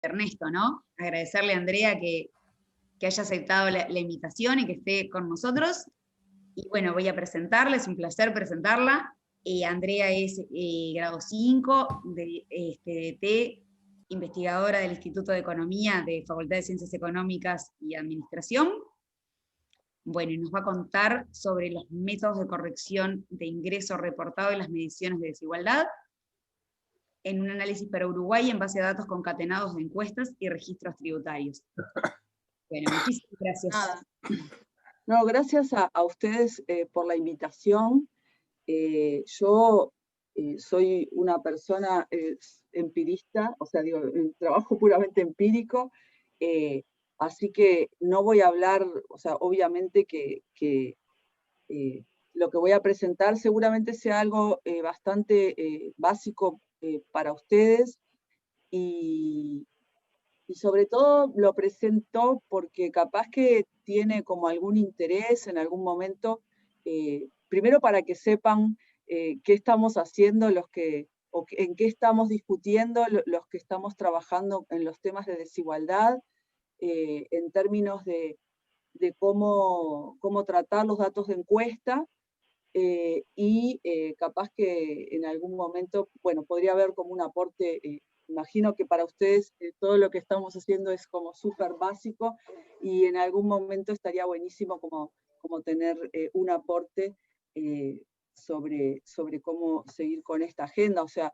Ernesto, ¿no? Agradecerle a Andrea que haya aceptado la invitación y que esté con nosotros. Y bueno, voy a presentarla, es un placer presentarla. Andrea es grado 5 de T, investigadora del Instituto de Economía de Facultad de Ciencias Económicas y Administración. Bueno, y nos va a contar sobre los métodos de corrección de ingreso reportado y las mediciones de desigualdad en un análisis para Uruguay en base a datos concatenados de encuestas y registros tributarios. Bueno, muchísimas gracias. Nada. No, gracias a ustedes por la invitación. Yo soy una persona empirista, o sea, digo, trabajo puramente empírico, así que no voy a hablar, o sea, obviamente que lo que voy a presentar seguramente sea algo bastante básico para ustedes y sobre todo lo presento porque capaz que tiene como algún interés en algún momento, primero para que sepan qué estamos haciendo en qué estamos discutiendo los que estamos trabajando en los temas de desigualdad, en términos de cómo tratar los datos de encuesta, y capaz que en algún momento, bueno, podría haber como un aporte, imagino que para ustedes todo lo que estamos haciendo es como súper básico y en algún momento estaría buenísimo como tener un aporte sobre cómo seguir con esta agenda. O sea,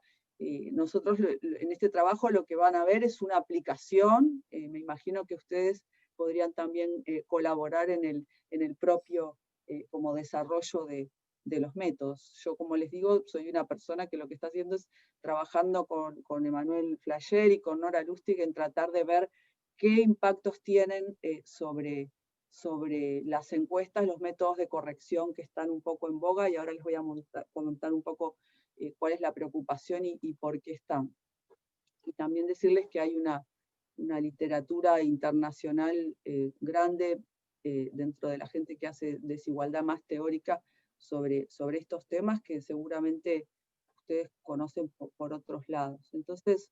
nosotros en este trabajo lo que van a ver es una aplicación, me imagino que ustedes podrían también colaborar en el propio como desarrollo de los métodos. Yo, como les digo, soy una persona que lo que está haciendo es trabajando con Emanuel Flacher y con Nora Lustig en tratar de ver qué impactos tienen sobre las encuestas, los métodos de corrección que están un poco en boga, y ahora les voy a comentar un poco cuál es la preocupación y por qué están. Y también decirles que hay una literatura internacional grande dentro de la gente que hace desigualdad más teórica sobre estos temas que seguramente ustedes conocen por otros lados. Entonces,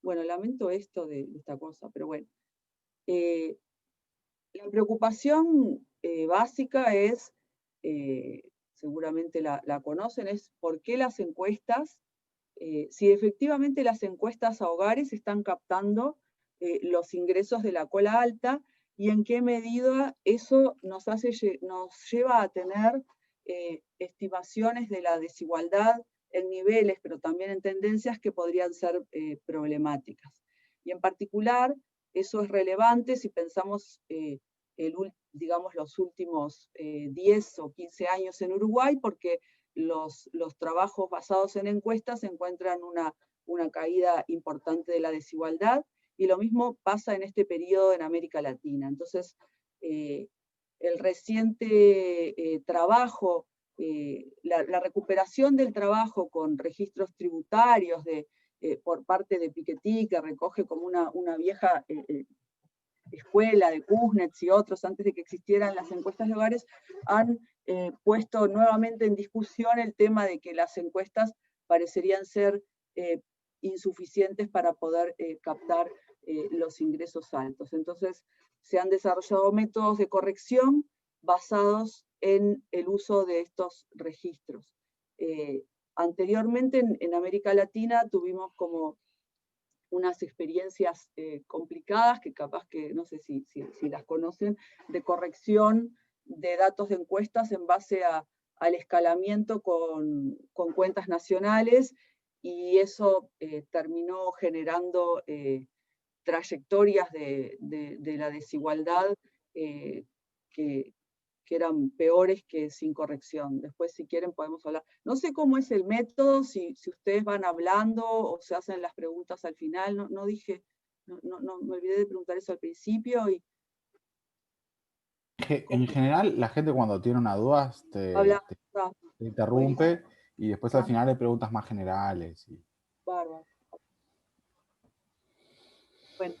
bueno, lamento esto de esta cosa, pero bueno. La preocupación básica es, seguramente la conocen, es por qué las encuestas, si efectivamente las encuestas a hogares están captando los ingresos de la cola alta y en qué medida eso nos lleva a tener estimaciones de la desigualdad en niveles, pero también en tendencias que podrían ser problemáticas. Y en particular, eso es relevante si pensamos, digamos, los últimos 10 o 15 años en Uruguay, porque los trabajos basados en encuestas encuentran una caída importante de la desigualdad, y lo mismo pasa en este periodo en América Latina. Entonces, el reciente trabajo, la recuperación del trabajo con registros tributarios por parte de Piketty, que recoge como una vieja escuela de Kuznets y otros, antes de que existieran las encuestas de hogares, han puesto nuevamente en discusión el tema de que las encuestas parecerían ser insuficientes para poder captar los ingresos altos. Entonces, se han desarrollado métodos de corrección basados en el uso de estos registros. Anteriormente en América Latina tuvimos como unas experiencias complicadas, que capaz que, no sé si las conocen, de corrección de datos de encuestas en base al escalamiento con cuentas nacionales, y eso terminó generando trayectorias de la desigualdad que eran peores que sin corrección. Después, si quieren, podemos hablar. No sé cómo es el método, si ustedes van hablando o se hacen las preguntas al final. No dije, no me olvidé de preguntar eso al principio. En general, la gente cuando tiene una duda te interrumpe y después al final hay preguntas más generales. Bárbaro. Bueno,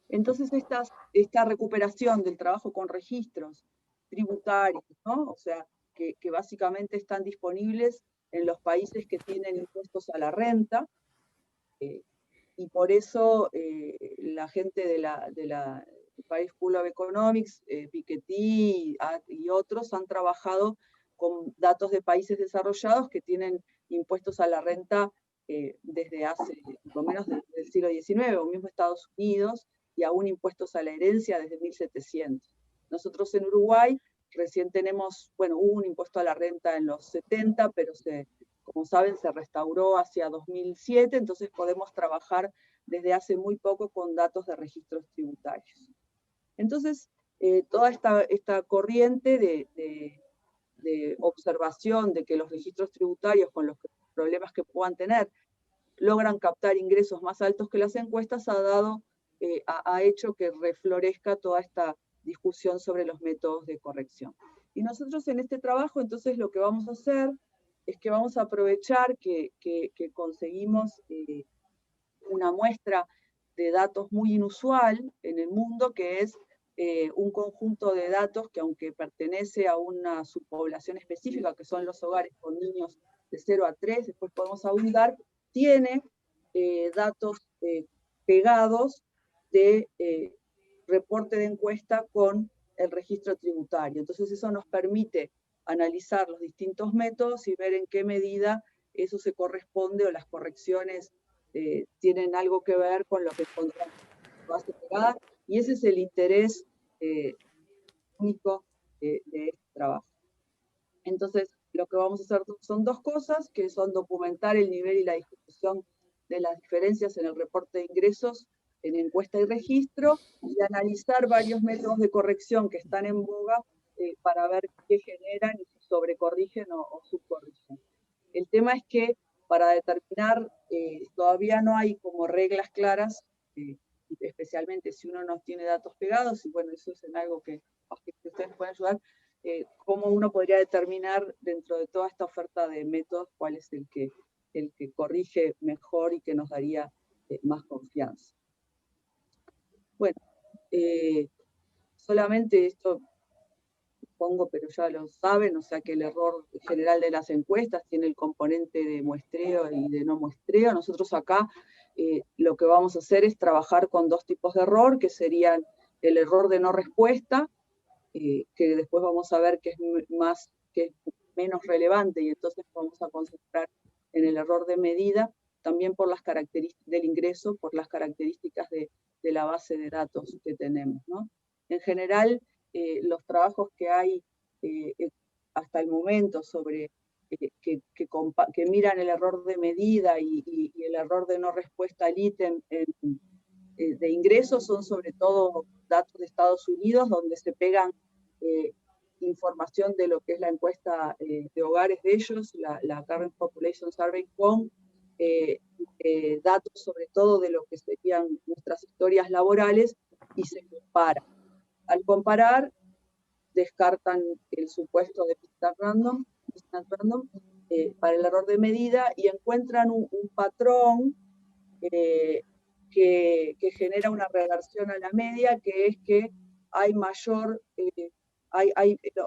entonces esta recuperación del trabajo con registros tributarios, ¿no? O sea, que básicamente están disponibles en los países que tienen impuestos a la renta, y por eso la gente de la Paris School of Economics, Piketty y otros han trabajado con datos de países desarrollados que tienen impuestos a la renta desde hace, por lo menos desde el siglo XIX, o mismo Estados Unidos, y aún impuestos a la herencia desde 1700. Nosotros en Uruguay recién tenemos, bueno, hubo un impuesto a la renta en los 70, pero como saben, se restauró hacia 2007, entonces podemos trabajar desde hace muy poco con datos de registros tributarios. Entonces, toda esta corriente de observación de que los registros tributarios, con los problemas que puedan tener, logran captar ingresos más altos que las encuestas, ha hecho que reflorezca toda esta discusión sobre los métodos de corrección. Y nosotros en este trabajo, entonces, lo que vamos a hacer es que vamos a aprovechar que conseguimos una muestra de datos muy inusual en el mundo, que es un conjunto de datos que, aunque pertenece a una subpoblación específica, que son los hogares con niños de 0 a 3, después podemos abundar, tiene datos pegados de reporte de encuesta con el registro tributario. Entonces eso nos permite analizar los distintos métodos y ver en qué medida eso se corresponde o las correcciones tienen algo que ver con lo que encontramos en la base pegada, y ese es el interés único de este trabajo. Entonces, lo que vamos a hacer son dos cosas, que son documentar el nivel y la distribución de las diferencias en el reporte de ingresos, en encuesta y registro, y analizar varios métodos de corrección que están en boga para ver qué generan y si sobrecorrigen o subcorrigen. El tema es que para determinar, todavía no hay como reglas claras, especialmente si uno no tiene datos pegados, y bueno, eso es en algo que ustedes pueden ayudar, cómo uno podría determinar dentro de toda esta oferta de métodos cuál es el que corrige mejor y que nos daría más confianza. Bueno, solamente esto pongo, pero ya lo saben, o sea que el error general de las encuestas tiene el componente de muestreo y de no muestreo. Nosotros acá lo que vamos a hacer es trabajar con dos tipos de error, que serían el error de no respuesta, que después vamos a ver que es menos relevante, y entonces vamos a concentrar en el error de medida, también por las características del ingreso, por las características de la base de datos que tenemos, ¿no? En general, los trabajos que hay hasta el momento sobre que miran el error de medida y el error de no respuesta al ítem de ingresos son sobre todo datos de Estados Unidos, donde se pegan información de lo que es la encuesta de hogares de ellos, la Current Population Survey, con datos sobre todo de lo que serían nuestras historias laborales, y se compara. Al comparar, descartan el supuesto de Distance Random para el error de medida, y encuentran un patrón que genera una reversión a la media, que es que hay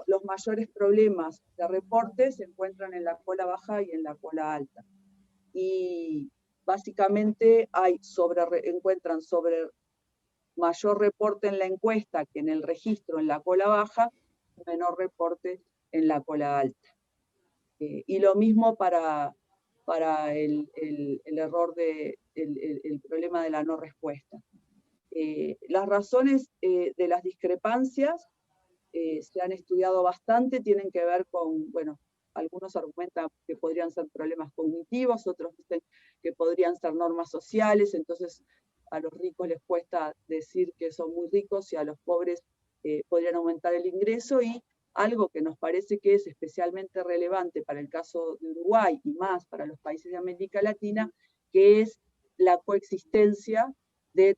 los mayores problemas de reporte se encuentran en la cola baja y en la cola alta. Y básicamente encuentran sobre mayor reporte en la encuesta que en el registro en la cola baja, menor reporte en la cola alta. Y lo mismo para el error el problema de la no respuesta. Las razones de las discrepancias se han estudiado bastante, tienen que ver con, bueno, algunos argumentan que podrían ser problemas cognitivos, otros dicen que podrían ser normas sociales, entonces a los ricos les cuesta decir que son muy ricos y a los pobres podrían aumentar el ingreso. Y algo que nos parece que es especialmente relevante para el caso de Uruguay y más para los países de América Latina, que es la coexistencia de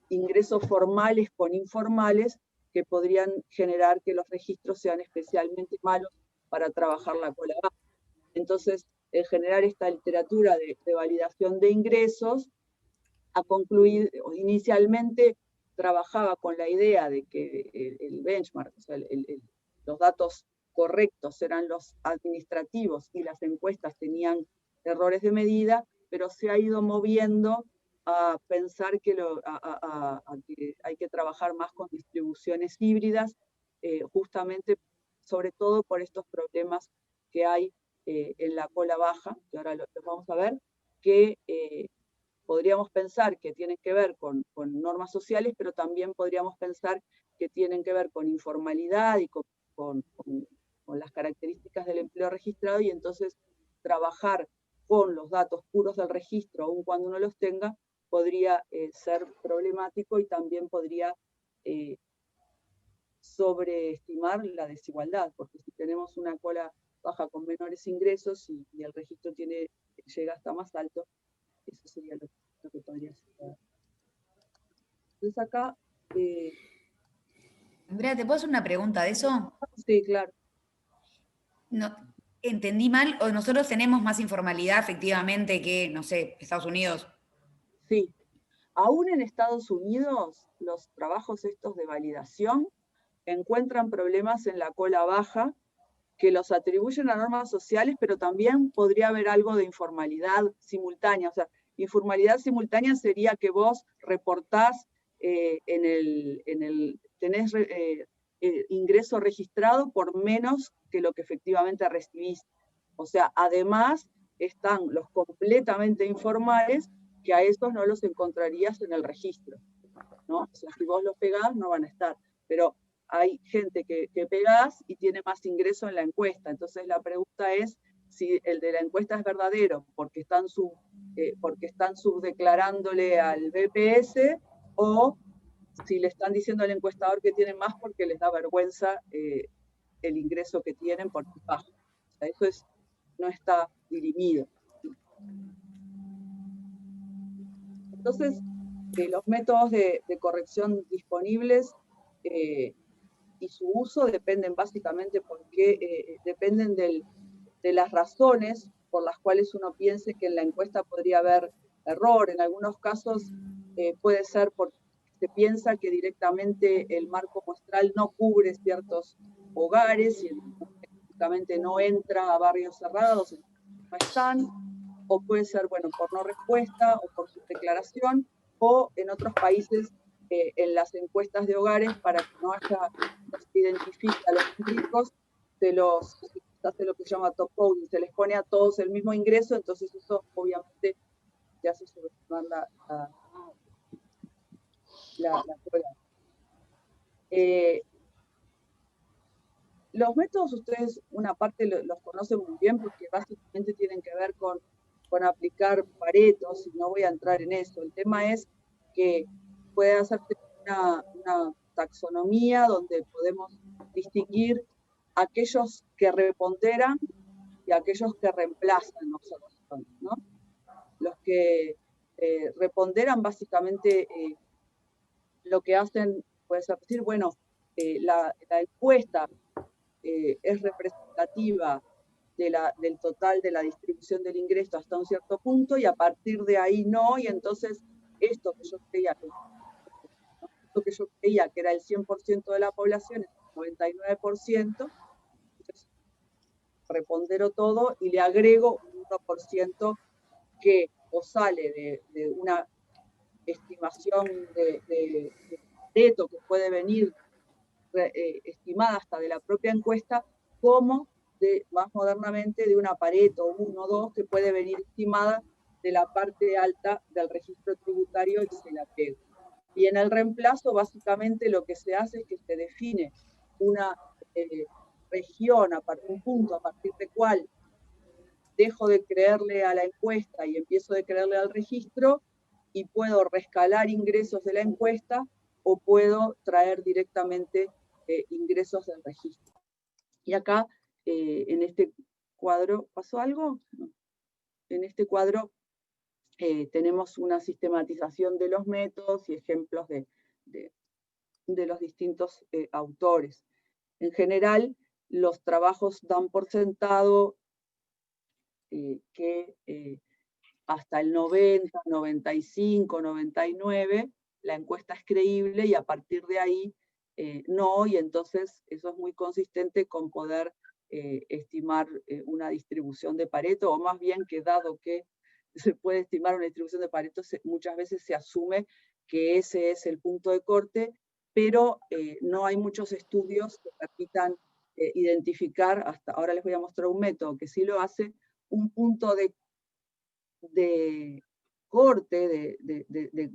ingresos formales con informales, que podrían generar que los registros sean especialmente malos para trabajar la cola baja. Entonces, el generar esta literatura de validación de ingresos ha concluido, inicialmente trabajaba con la idea de que el benchmark, o sea, los datos correctos eran los administrativos y las encuestas tenían errores de medida, pero se ha ido moviendo a pensar que, que hay que trabajar más con distribuciones híbridas, justamente, sobre todo por estos problemas que hay en la cola baja, que ahora los vamos a ver, que podríamos pensar que tienen que ver con normas sociales, pero también podríamos pensar que tienen que ver con informalidad y con las características del empleo registrado, y entonces trabajar con los datos puros del registro, aun cuando uno los tenga, podría ser problemático y también podría sobreestimar la desigualdad, porque si tenemos una cola baja con menores ingresos y el registro llega hasta más alto, eso sería lo que podría ser. Entonces acá... Andrea, ¿te puedo hacer una pregunta de eso? Sí, claro. No, ¿entendí mal? ¿O nosotros tenemos más informalidad efectivamente que, no sé, Estados Unidos? Sí. Aún en Estados Unidos, los trabajos estos de validación encuentran problemas en la cola baja que los atribuyen a normas sociales, pero también podría haber algo de informalidad simultánea. O sea, informalidad simultánea sería que vos reportás tenés ingreso registrado por menos que lo que efectivamente recibís. O sea, además están los completamente informales, que a esos no los encontrarías en el registro, ¿no? O sea, si vos los pegás, no van a estar. Pero hay gente que pegás y tiene más ingreso en la encuesta. Entonces la pregunta es si el de la encuesta es verdadero porque están subdeclarándole al BPS, o si le están diciendo al encuestador que tienen más porque les da vergüenza el ingreso que tienen por bajo. O sea, eso no está dirimido. Entonces, los métodos de corrección disponibles y su uso dependen básicamente dependen de las razones por las cuales uno piense que en la encuesta podría haber error. En algunos casos puede ser porque se piensa que directamente el marco muestral no cubre ciertos hogares y directamente no entra a barrios cerrados, no están, o puede ser, bueno, por no respuesta o por su declaración, o en otros países en las encuestas de hogares, para que no se identifique a los ricos, se hace lo que se llama top coding, se les pone a todos el mismo ingreso, entonces eso obviamente te hace subestimar la cola. Los métodos ustedes, una parte los conocen muy bien porque básicamente tienen que ver con aplicar paretos, y no voy a entrar en eso. El tema es que puede hacerse una taxonomía donde podemos distinguir aquellos que reponderan y aquellos que reemplazan observaciones, ¿no? Los que reponderan básicamente lo que hacen puede ser decir, bueno, la encuesta es representativa del total de la distribución del ingreso hasta un cierto punto, y a partir de ahí no, y entonces esto que yo creía que era el 100% de la población es el 99%, entonces repondero todo y le agrego un 1% que o sale de una estimación de Pareto que puede venir estimada hasta de la propia encuesta, como más modernamente de una Pareto 1 o 2 que puede venir estimada de la parte alta del registro tributario y se la pega. Y en el reemplazo, básicamente lo que se hace es que se define una región, un punto a partir del cual dejo de creerle a la encuesta y empiezo de creerle al registro, y puedo rescalar ingresos de la encuesta o puedo traer directamente ingresos del registro. Y acá, en este cuadro, ¿pasó algo? No. En este cuadro tenemos una sistematización de los métodos y ejemplos de los distintos autores. En general, los trabajos dan por sentado que hasta el 90, 95, 99, la encuesta es creíble, y a partir de ahí no, y entonces eso es muy consistente con poder estimar una distribución de Pareto, o más bien que dado que se puede estimar una distribución de Pareto, muchas veces se asume que ese es el punto de corte, pero no hay muchos estudios que permitan identificar, hasta ahora les voy a mostrar un método que sí lo hace, un punto de corte,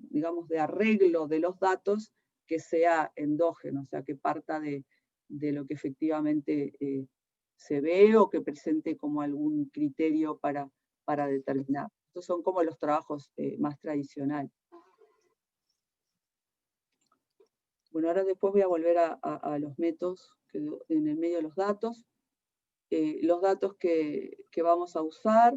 digamos, de arreglo de los datos que sea endógeno, o sea, que parta de lo que efectivamente se ve o que presente como algún criterio para determinar. Estos son como los trabajos más tradicionales. Bueno, ahora después voy a volver a los métodos en el medio de los datos. Los datos que vamos a usar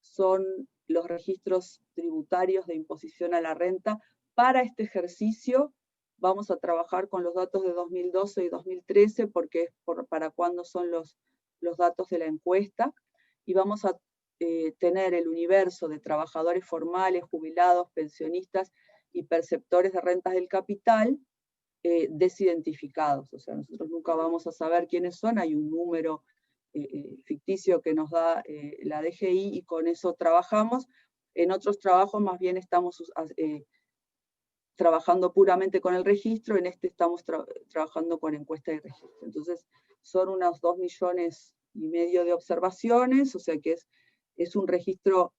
son los registros tributarios de imposición a la renta. Para este ejercicio vamos a trabajar con los datos de 2012 y 2013 porque es para cuándo son los datos de la encuesta, y vamos a tener el universo de trabajadores formales, jubilados, pensionistas y perceptores de rentas del capital desidentificados. O sea, nosotros nunca vamos a saber quiénes son, hay un número ficticio que nos da la DGI y con eso trabajamos. En otros trabajos más bien estamos trabajando puramente con el registro, en este estamos trabajando con encuesta y registro. Entonces son unos 2,5 millones de observaciones, o sea que es un registro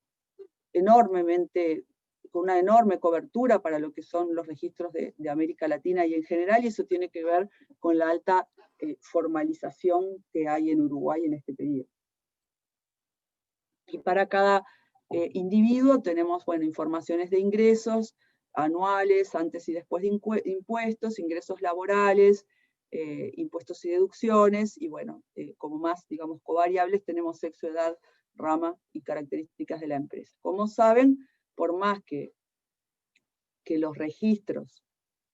enormemente, con una enorme cobertura para lo que son los registros de América Latina y en general, y eso tiene que ver con la alta formalización que hay en Uruguay en este periodo. Y para cada individuo tenemos, bueno, informaciones de ingresos anuales, antes y después de impuestos, ingresos laborales, impuestos y deducciones, y bueno, como más, digamos, covariables tenemos sexo, edad, rama y características de la empresa. Como saben, por más que los registros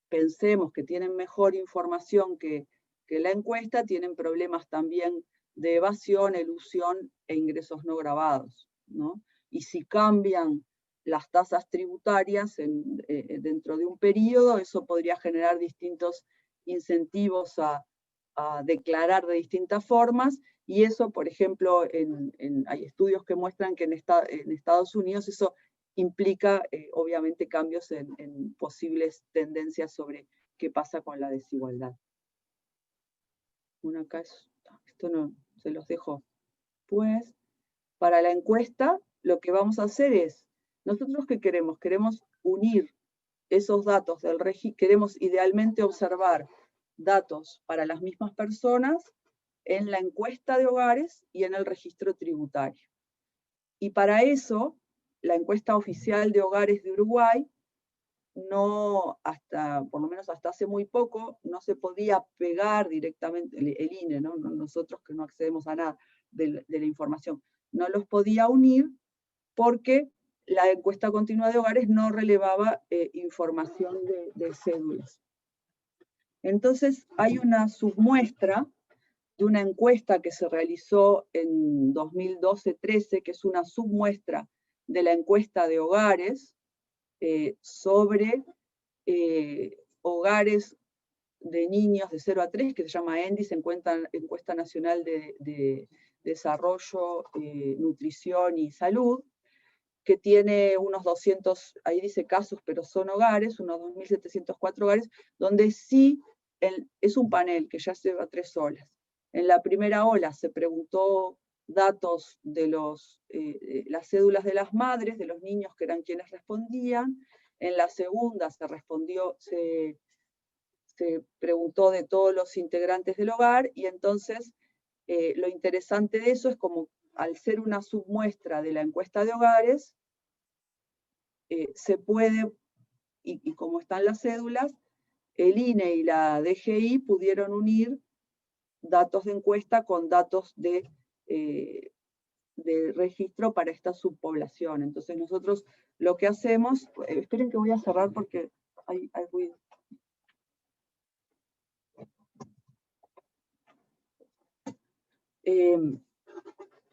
pensemos que tienen mejor información que la encuesta, tienen problemas también de evasión, elusión e ingresos no grabados, ¿no? Y si cambian las tasas tributarias dentro de un periodo, eso podría generar distintos incentivos a declarar de distintas formas, y eso, por ejemplo, hay estudios que muestran que en Estados Unidos eso implica, obviamente, cambios en posibles tendencias sobre qué pasa con la desigualdad. Bueno, acá esto no, se los dejo. Pues, para la encuesta, lo que vamos a hacer es, ¿nosotros qué queremos? Queremos unir esos datos del registro, queremos idealmente observar datos para las mismas personas en la encuesta de hogares y en el registro tributario. Y para eso, la encuesta oficial de hogares de Uruguay, por lo menos hasta hace muy poco, no se podía pegar directamente, el INE, ¿no? Nosotros que no accedemos a nada de la información, no los podía unir porque la encuesta continua de hogares no relevaba información de cédulas. Entonces hay una submuestra de una encuesta que se realizó en 2012-13, que es una submuestra de la encuesta de hogares sobre hogares de niños de 0 a 3, que se llama ENDIS, Encuesta Nacional de Desarrollo, Nutrición y Salud, que tiene unos 200, ahí dice casos, pero son hogares, unos 2.704 hogares, donde sí es un panel que ya lleva 3 olas. En la primera ola se preguntó datos de las cédulas de las madres, de los niños que eran quienes respondían. En la segunda se preguntó de todos los integrantes del hogar, y entonces lo interesante de eso es como al ser una submuestra de la encuesta de hogares, se puede, y como están las cédulas, el INE y la DGI pudieron unir datos de encuesta con datos de registro para esta subpoblación. Entonces nosotros lo que hacemos, esperen que voy a cerrar porque hay ruido.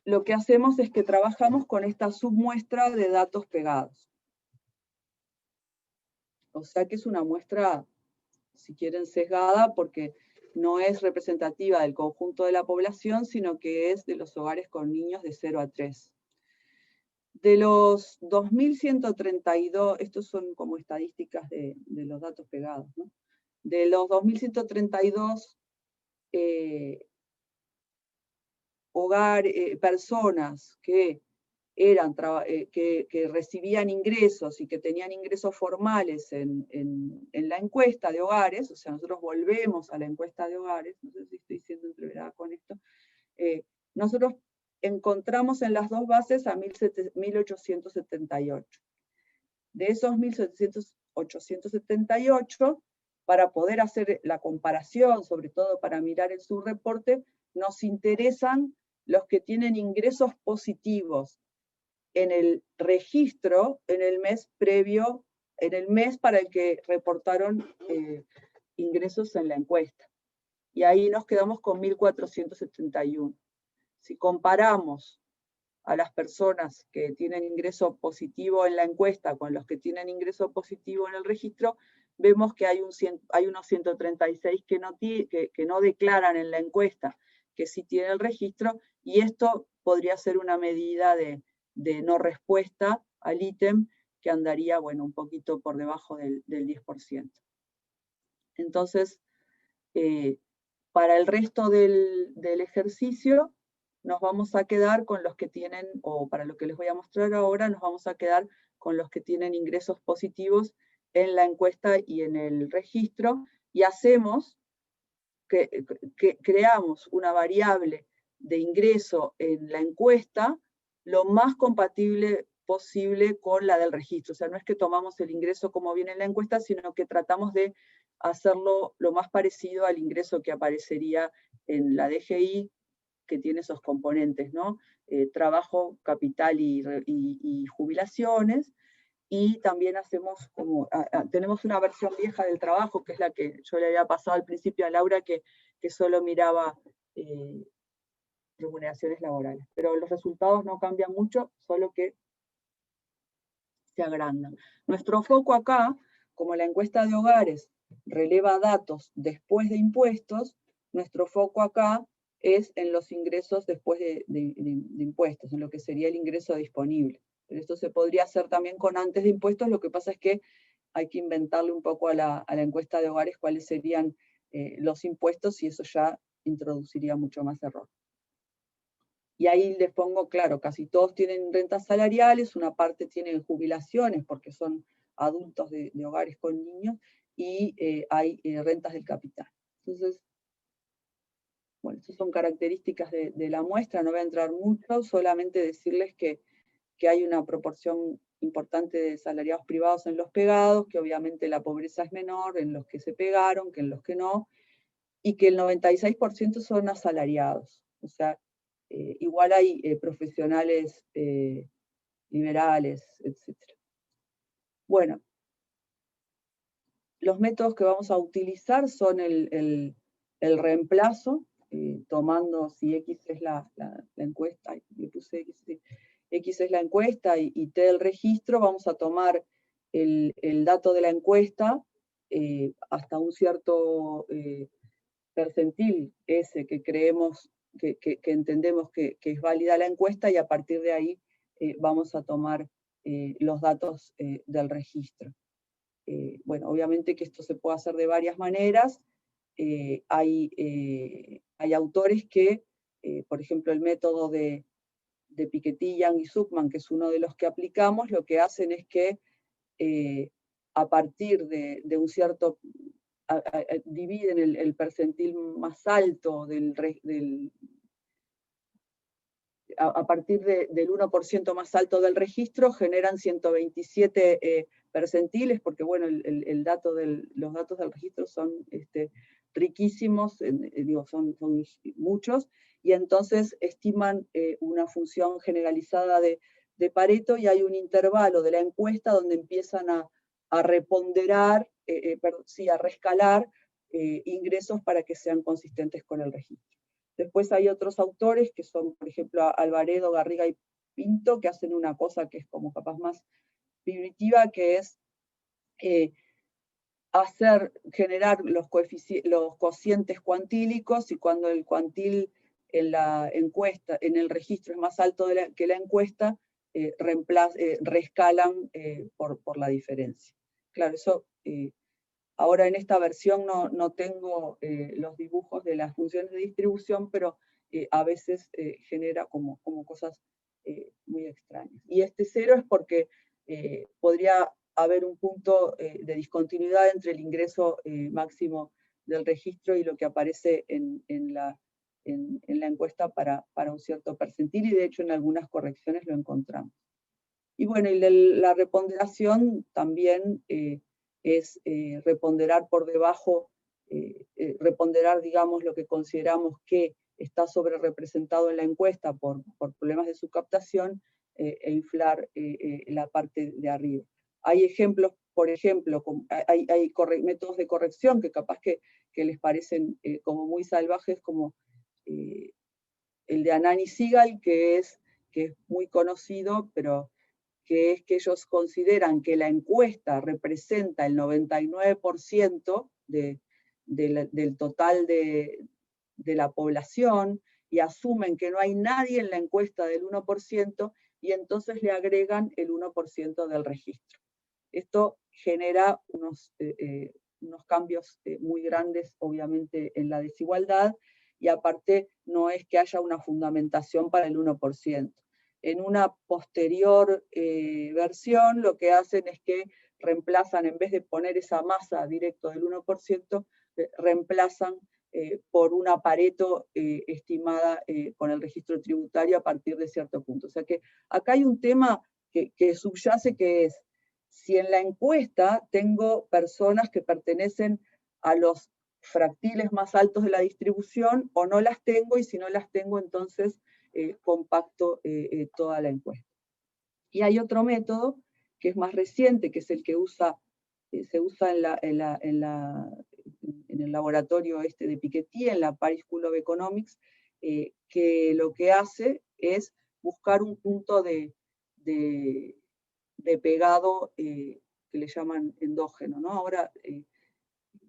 Lo que hacemos es que trabajamos con esta submuestra de datos pegados. O sea que es una muestra, si quieren, sesgada, porque no es representativa del conjunto de la población, sino que es de los hogares con niños de 0 a 3. De los 2.132, estos son como estadísticas de los datos pegados, ¿no? De los 2.132 personas que recibían ingresos y que tenían ingresos formales en la encuesta de hogares, o sea, nosotros volvemos a la encuesta de hogares, no sé si estoy siendo entreverada con esto, nosotros encontramos en las dos bases a 1.878. De esos 1.878, para poder hacer la comparación, sobre todo para mirar el subreporte, nos interesan los que tienen ingresos positivos en el registro en el mes previo, en el mes para el que reportaron ingresos en la encuesta. Y ahí nos quedamos con 1.471. Si comparamos a las personas que tienen ingreso positivo en la encuesta con los que tienen ingreso positivo en el registro, vemos que hay unos 136 que no declaran en la encuesta, que sí tienen el registro, y esto podría ser una medida de no respuesta al ítem que andaría, bueno, un poquito por debajo del 10%. Entonces, para el resto del ejercicio, nos vamos a quedar con los que tienen, o para lo que les voy a mostrar ahora, nos vamos a quedar con los que tienen ingresos positivos en la encuesta y en el registro, y hacemos creamos una variable de ingreso en la encuesta lo más compatible posible con la del registro. O sea, no es que tomamos el ingreso como viene en la encuesta, sino que tratamos de hacerlo lo más parecido al ingreso que aparecería en la DGI, que tiene esos componentes, ¿no? Trabajo, capital y jubilaciones. Y también hacemos tenemos una versión vieja del trabajo, que es la que yo le había pasado al principio a Laura, que solo miraba remuneraciones laborales. Pero los resultados no cambian mucho, solo que se agrandan. Nuestro foco acá, como la encuesta de hogares releva datos después de impuestos, nuestro foco acá es en los ingresos después de impuestos, en lo que sería el ingreso disponible. Pero esto se podría hacer también con antes de impuestos, lo que pasa es que hay que inventarle un poco a la encuesta de hogares cuáles serían los impuestos, y eso ya introduciría mucho más error. Y ahí les pongo, claro, casi todos tienen rentas salariales, una parte tiene jubilaciones porque son adultos de hogares con niños, y hay rentas del capital. Entonces, bueno, estas son características de la muestra, no voy a entrar mucho, solamente decirles que hay una proporción importante de salariados privados en los pegados, que obviamente la pobreza es menor en los que se pegaron que en los que no, y que el 96% son asalariados. O sea, igual hay profesionales liberales, etc. Bueno, los métodos que vamos a utilizar son el reemplazo, tomando, si X es la encuesta, le puse X, sí. X es la encuesta y T el registro, vamos a tomar el dato de la encuesta hasta un cierto percentil S que creemos, que entendemos que es válida la encuesta, y a partir de ahí vamos a tomar los datos del registro. Bueno, obviamente que esto se puede hacer de varias maneras. Hay autores que, por ejemplo, el método de Piketty, Young y Zuckman, que es uno de los que aplicamos, lo que hacen es que a partir de un cierto, dividen el percentil más alto a partir del 1% más alto del registro, generan 127 percentiles, porque bueno, los datos del registro son riquísimos, digo, son muchos, y entonces estiman una función generalizada de Pareto, y hay un intervalo de la encuesta donde empiezan a reponderar, a rescalar ingresos para que sean consistentes con el registro. Después hay otros autores que son, por ejemplo, Alvaredo, Garriga y Pinto, que hacen una cosa que es como capaz más primitiva, que es generar los cocientes cuantílicos, y cuando el cuantil en la encuesta, en el registro es más alto que la encuesta, reescalan por la diferencia. Claro, eso ahora en esta versión no tengo los dibujos de las funciones de distribución, pero a veces genera como cosas muy extrañas. Y este 0 es porque podría haber un punto de discontinuidad entre el ingreso máximo del registro y lo que aparece en la encuesta para un cierto percentil, y de hecho en algunas correcciones lo encontramos. Y bueno, y la reponderación también es reponderar por debajo, reponderar, digamos, lo que consideramos que está sobre representado en la encuesta por problemas de subcaptación, e inflar la parte de arriba. Hay ejemplos, por ejemplo, hay métodos de corrección que capaz que les parecen como muy salvajes, como el de Anani Segal, que es muy conocido, pero que es que ellos consideran que la encuesta representa el 99% del total de la población, y asumen que no hay nadie en la encuesta del 1%, y entonces le agregan el 1% del registro. Esto genera unos cambios muy grandes, obviamente, en la desigualdad, y aparte no es que haya una fundamentación para el 1%. En una posterior versión, lo que hacen es que reemplazan, en vez de poner esa masa directo del 1%, reemplazan por una Pareto estimada con el registro tributario a partir de cierto punto. O sea que acá hay un tema que subyace, que es, si en la encuesta tengo personas que pertenecen a los fractiles más altos de la distribución o no las tengo, y si no las tengo, entonces compacto toda la encuesta. Y hay otro método que es más reciente, que es el que se usa en el laboratorio de Piketty, en la Paris School of Economics, que lo que hace es buscar un punto de pegado que le llaman endógeno, ¿no? Ahora,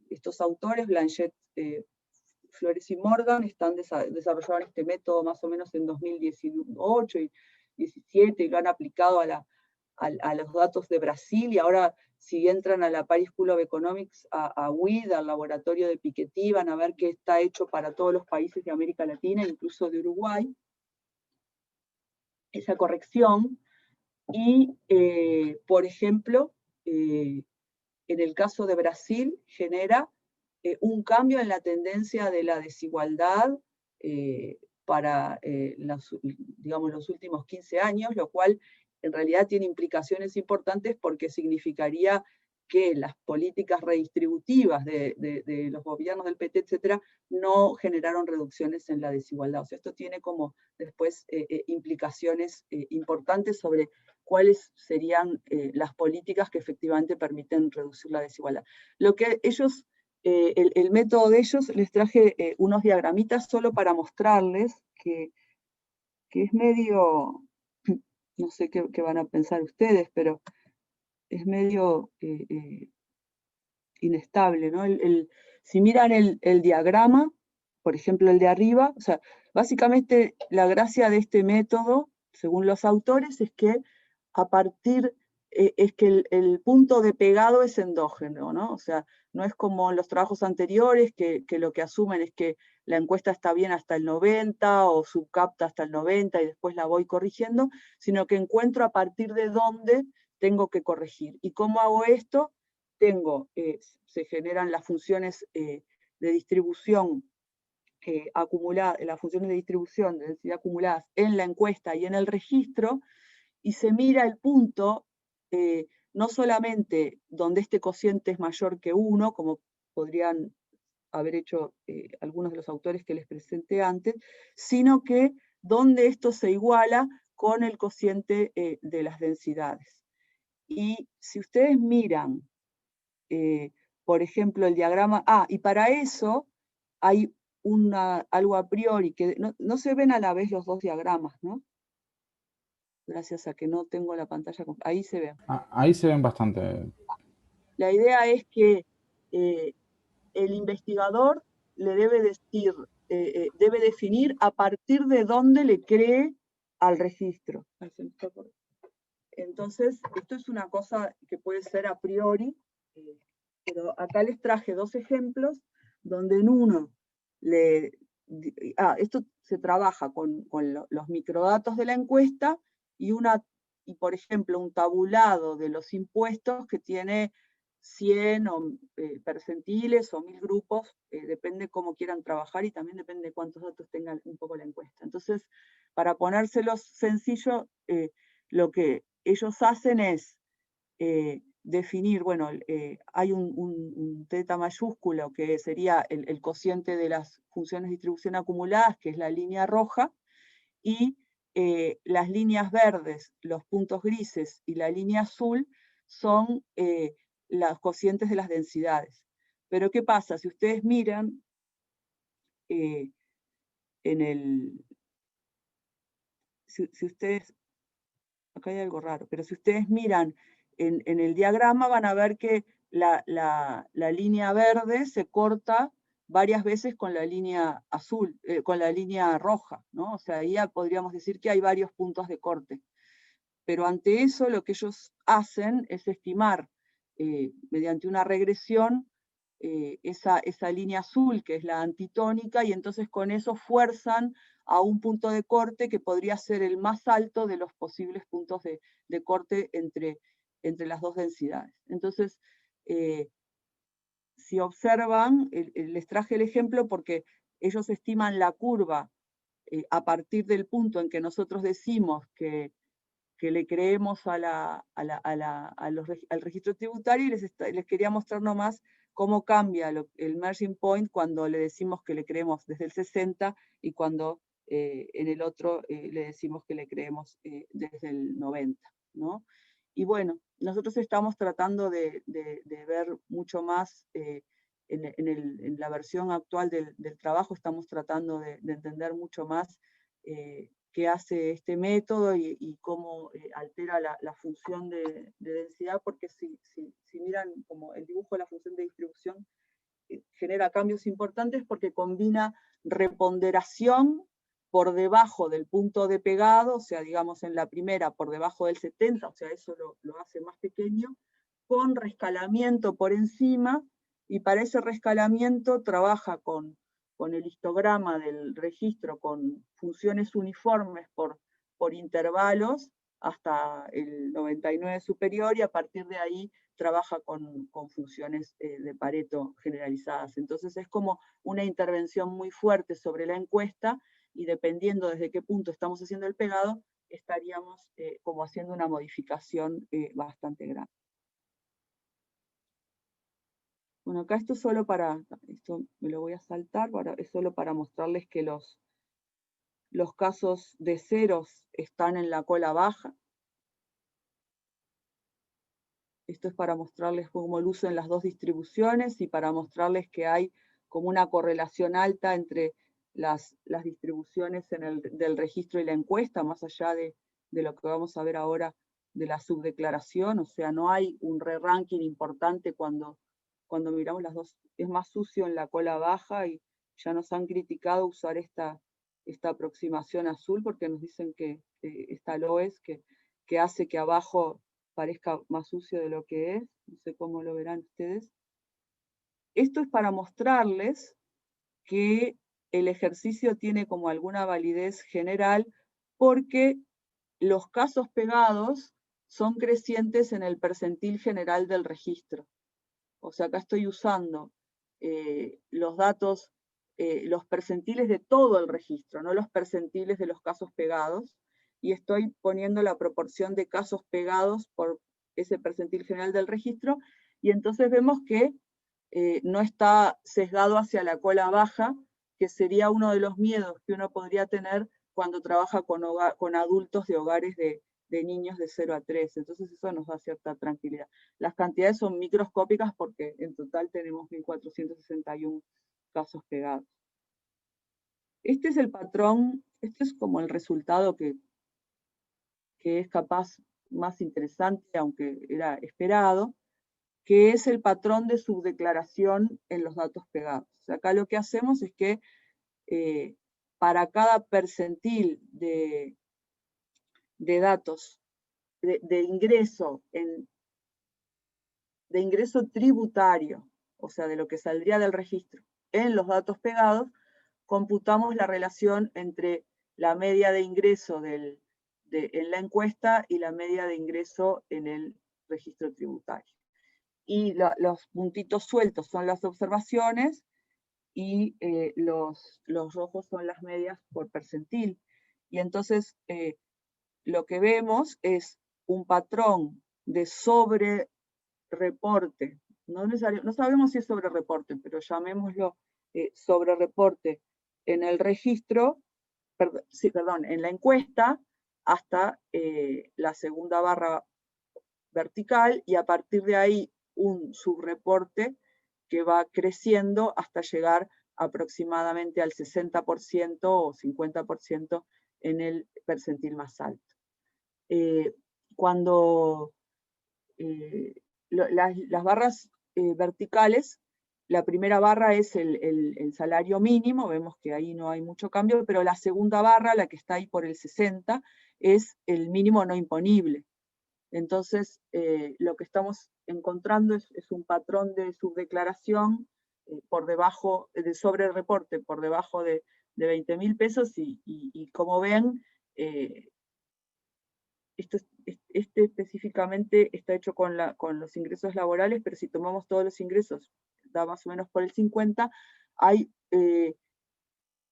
estos autores, Blanchett, Flores y Morgan, desarrollaron este método más o menos en 2018 y 2017, y lo han aplicado a los datos de Brasil, y ahora si entran a la Paris School of Economics, a WID, al laboratorio de Piketty, van a ver que está hecho para todos los países de América Latina, incluso de Uruguay, esa corrección. Y, por ejemplo, en el caso de Brasil, genera un cambio en la tendencia de la desigualdad para digamos, los últimos 15 años, lo cual en realidad tiene implicaciones importantes, porque significaría que las políticas redistributivas de los gobiernos del PT, etcétera, no generaron reducciones en la desigualdad. O sea, esto tiene como después implicaciones importantes sobre cuáles serían las políticas que efectivamente permiten reducir la desigualdad. Lo que ellos, el método de ellos, les traje unos diagramitas solo para mostrarles que es medio, no sé qué van a pensar ustedes, pero es medio inestable, ¿no? Si miran el diagrama, por ejemplo el de arriba, o sea, básicamente la gracia de este método, según los autores, es que a partir, es que el punto de pegado es endógeno, ¿no? O sea, no es como en los trabajos anteriores, que lo que asumen es que la encuesta está bien hasta el 90 o subcapta hasta el 90 y después la voy corrigiendo, sino que encuentro a partir de dónde tengo que corregir. ¿Y cómo hago esto? Se generan las funciones de distribución acumuladas, las funciones de distribución de densidad acumuladas en la encuesta y en el registro, y se mira el punto, no solamente donde este cociente es mayor que 1, como podrían haber hecho algunos de los autores que les presenté antes, sino que donde esto se iguala con el cociente de las densidades. Y si ustedes miran, por ejemplo, el diagrama, y para eso hay algo a priori, que no se ven a la vez los dos diagramas, ¿no? Gracias a que no tengo la pantalla, ahí se ven. Ahí se ven bastante. La idea es que el investigador le debe decir, debe definir a partir de dónde le cree al registro. Entonces, esto es una cosa que puede ser a priori, pero acá les traje 2 ejemplos, donde en uno, esto se trabaja con los microdatos de la encuesta, y por ejemplo, un tabulado de los impuestos que tiene 100 percentiles o 1000 grupos, depende cómo quieran trabajar y también depende de cuántos datos tengan un poco la encuesta. Entonces, para ponérselos sencillo, lo que ellos hacen es definir, bueno, hay un teta mayúsculo que sería el cociente de las funciones de distribución acumuladas, que es la línea roja, y las líneas verdes, los puntos grises y la línea azul son los cocientes de las densidades. Pero ¿qué pasa? Si ustedes miran si ustedes, acá hay algo raro, pero si ustedes miran en el diagrama van a ver que la línea verde se corta varias veces con la línea azul, con la línea roja, ¿no? O sea, ahí ya podríamos decir que hay varios puntos de corte. Pero ante eso lo que ellos hacen es estimar mediante una regresión esa línea azul, que es la antitónica, y entonces con eso fuerzan a un punto de corte que podría ser el más alto de los posibles puntos de corte entre las dos densidades. Entonces, si observan, les traje el ejemplo porque ellos estiman la curva a partir del punto en que nosotros decimos que le creemos al registro tributario, y les quería mostrar nomás cómo cambia el merging point cuando le decimos que le creemos desde el 60 y cuando en el otro le decimos que le creemos desde el 90, ¿no? Y bueno, nosotros estamos tratando de ver mucho más, en la versión actual del trabajo, estamos tratando de entender mucho más qué hace este método y cómo altera la función de densidad, porque si miran como el dibujo de la función de distribución, genera cambios importantes porque combina reponderación por debajo del punto de pegado, o sea, digamos en la primera por debajo del 70, o sea, eso lo hace más pequeño, con rescalamiento por encima, y para ese rescalamiento trabaja con el histograma del registro con funciones uniformes por intervalos hasta el 99 superior, y a partir de ahí trabaja con funciones de Pareto generalizadas. Entonces es como una intervención muy fuerte sobre la encuesta, y dependiendo desde qué punto estamos haciendo el pegado, estaríamos como haciendo una modificación bastante grande. Bueno, acá esto me lo voy a saltar, es solo para mostrarles que los casos de ceros están en la cola baja. Esto es para mostrarles cómo lo uso en las dos distribuciones y para mostrarles que hay como una correlación alta entre las distribuciones del registro y la encuesta, más allá de lo que vamos a ver ahora de la subdeclaración. O sea, no hay un re-ranking importante cuando miramos las dos. Es más sucio en la cola baja, y ya nos han criticado usar esta aproximación azul porque nos dicen que esta LOES que hace que abajo parezca más sucio de lo que es. No sé cómo lo verán ustedes. Esto es para mostrarles que el ejercicio tiene como alguna validez general, porque los casos pegados son crecientes en el percentil general del registro. O sea, acá estoy usando los datos, los percentiles de todo el registro, no los percentiles de los casos pegados, y estoy poniendo la proporción de casos pegados por ese percentil general del registro, y entonces vemos que no está sesgado hacia la cola baja, que sería uno de los miedos que uno podría tener cuando trabaja con adultos de hogares de niños de 0 a 3. Entonces eso nos da cierta tranquilidad. Las cantidades son microscópicas porque en total tenemos 1461 casos pegados. Este es el patrón, este es como el resultado que es capaz más interesante, aunque era esperado, que es el patrón de subdeclaración en los datos pegados. O sea, acá lo que hacemos es que para cada percentil de datos de ingreso de ingreso tributario, o sea, de lo que saldría del registro en los datos pegados, computamos la relación entre la media de ingreso en la encuesta y la media de ingreso en el registro tributario. Y los puntitos sueltos son las observaciones y los rojos son las medias por percentil. Y entonces lo que vemos es un patrón de sobre-reporte. No sabemos si es sobre-reporte, pero llamémoslo sobre-reporte en el registro, en la encuesta, hasta la segunda barra vertical, y a partir de ahí un subreporte que va creciendo hasta llegar aproximadamente al 60% o 50% en el percentil más alto. Cuando las barras verticales, la primera barra es el salario mínimo, vemos que ahí no hay mucho cambio, pero la segunda barra, la que está ahí por el 60, es el mínimo no imponible. Entonces, lo que estamos encontrando es un patrón de subdeclaración por debajo, de sobre-reporte por debajo de 20.000 pesos, y como ven, este específicamente está hecho con los ingresos laborales, pero si tomamos todos los ingresos, da más o menos por el 50, hay,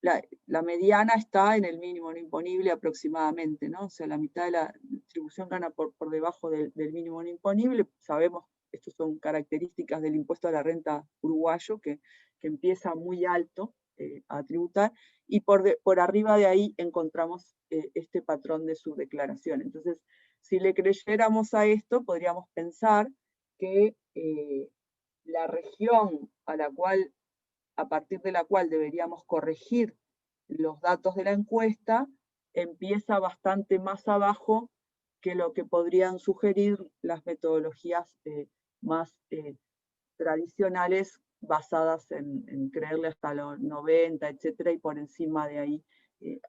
la mediana está en el mínimo no imponible aproximadamente, ¿no? O sea, la mitad de la distribución gana por debajo del mínimo no imponible. Sabemos, estas son características del impuesto a la renta uruguayo, que empieza muy alto a tributar, y por arriba de ahí encontramos este patrón de subdeclaración. Entonces, si le creyéramos a esto, podríamos pensar que la región a partir de la cual deberíamos corregir los datos de la encuesta empieza bastante más abajo que lo que podrían sugerir las metodologías más tradicionales, basadas en creerle hasta los 90, etcétera, y por encima de ahí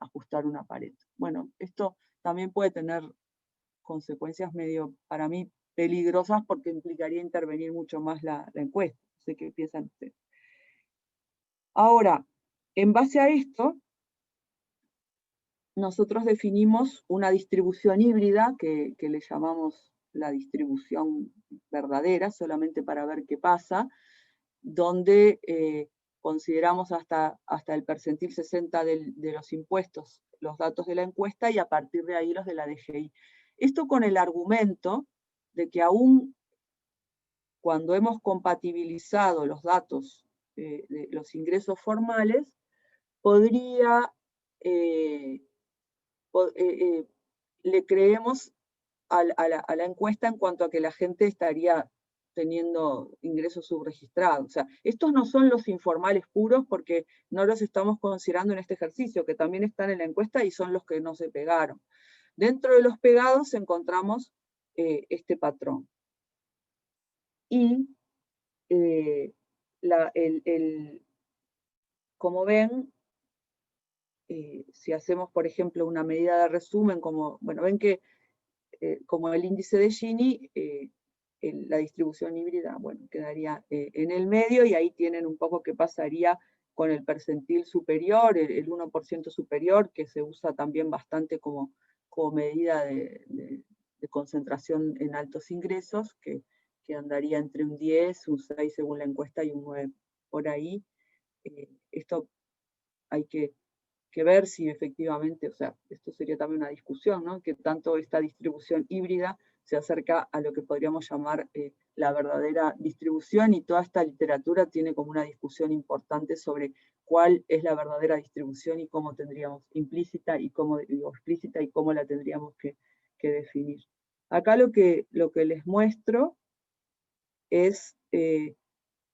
ajustar una pared. Bueno, esto también puede tener consecuencias medio, para mí, peligrosas, porque implicaría intervenir mucho más la encuesta. No sé qué piensan ustedes. Ahora, en base a esto, nosotros definimos una distribución híbrida que le llamamos la distribución verdadera, solamente para ver qué pasa, donde consideramos hasta el percentil 60 de los impuestos los datos de la encuesta, y a partir de ahí los de la DGI. Esto con el argumento de que aún cuando hemos compatibilizado los datos de los ingresos formales, le creemos a la encuesta en cuanto a que la gente estaría teniendo ingresos subregistrados. O sea, estos no son los informales puros, porque no los estamos considerando en este ejercicio, que también están en la encuesta y son los que no se pegaron. Dentro de los pegados encontramos este patrón. Y como ven, si hacemos, por ejemplo, una medida de resumen, ven que como el índice de Gini, la distribución híbrida, quedaría en el medio, y ahí tienen un poco qué pasaría con el percentil superior, el 1% superior, que se usa también bastante como medida de concentración en altos ingresos, que andaría entre un 10, un 6 según la encuesta, y un 9 por ahí. Esto hay que ver si efectivamente, o sea, esto sería también una discusión, ¿no? Que tanto esta distribución híbrida se acerca a lo que podríamos llamar la verdadera distribución, y toda esta literatura tiene como una discusión importante sobre cuál es la verdadera distribución y cómo tendríamos explícita y cómo la tendríamos que definir. Acá lo que les muestro es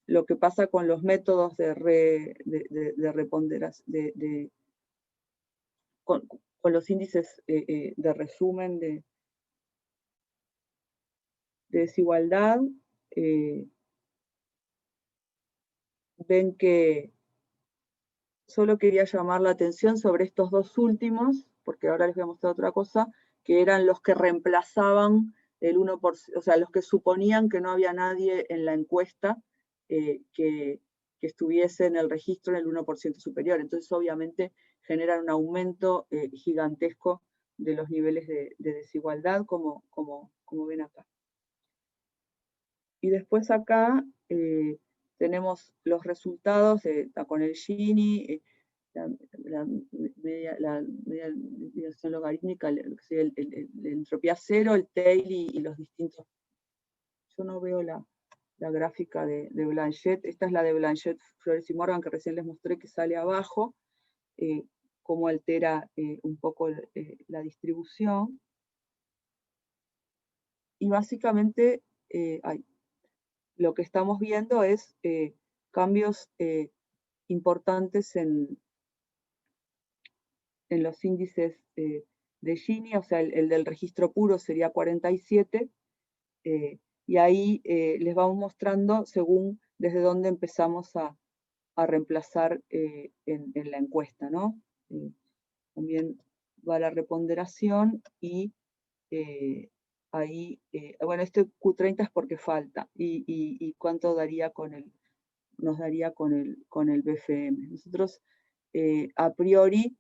lo que pasa con los métodos de reponderación, con los índices de resumen de desigualdad. Ven que solo quería llamar la atención sobre estos dos últimos, porque ahora les voy a mostrar otra cosa, que eran los que reemplazaban el 1%, o sea, los que suponían que no había nadie en la encuesta que estuviese en el registro en el 1% superior. Entonces, obviamente, generan un aumento gigantesco de los niveles de desigualdad, como ven acá. Y después acá tenemos los resultados con el Gini, la media desviación logarítmica, la entropía cero, el tail y los distintos. Yo no veo la gráfica de Blanchet. Esta es la de Blanchet, Flores y Morgan, que recién les mostré, que sale abajo, cómo altera un poco la distribución. Y básicamente lo que estamos viendo es cambios importantes en los índices de Gini, o sea, el del registro puro sería 47, y ahí les vamos mostrando según desde dónde empezamos a reemplazar en la encuesta, ¿no? También va la reponderación y ahí, bueno, este Q30 es porque falta, y cuánto daría nos daría con el BFM. Nosotros, a priori,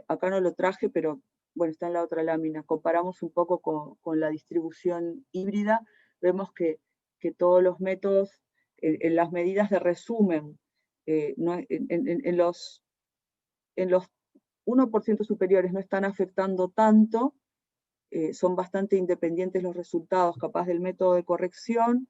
acá no lo traje, pero bueno, está en la otra lámina, comparamos un poco con la distribución híbrida, vemos que todos los métodos, en las medidas de resumen, en los 1% superiores no están afectando tanto, son bastante independientes los resultados, capaz del método de corrección.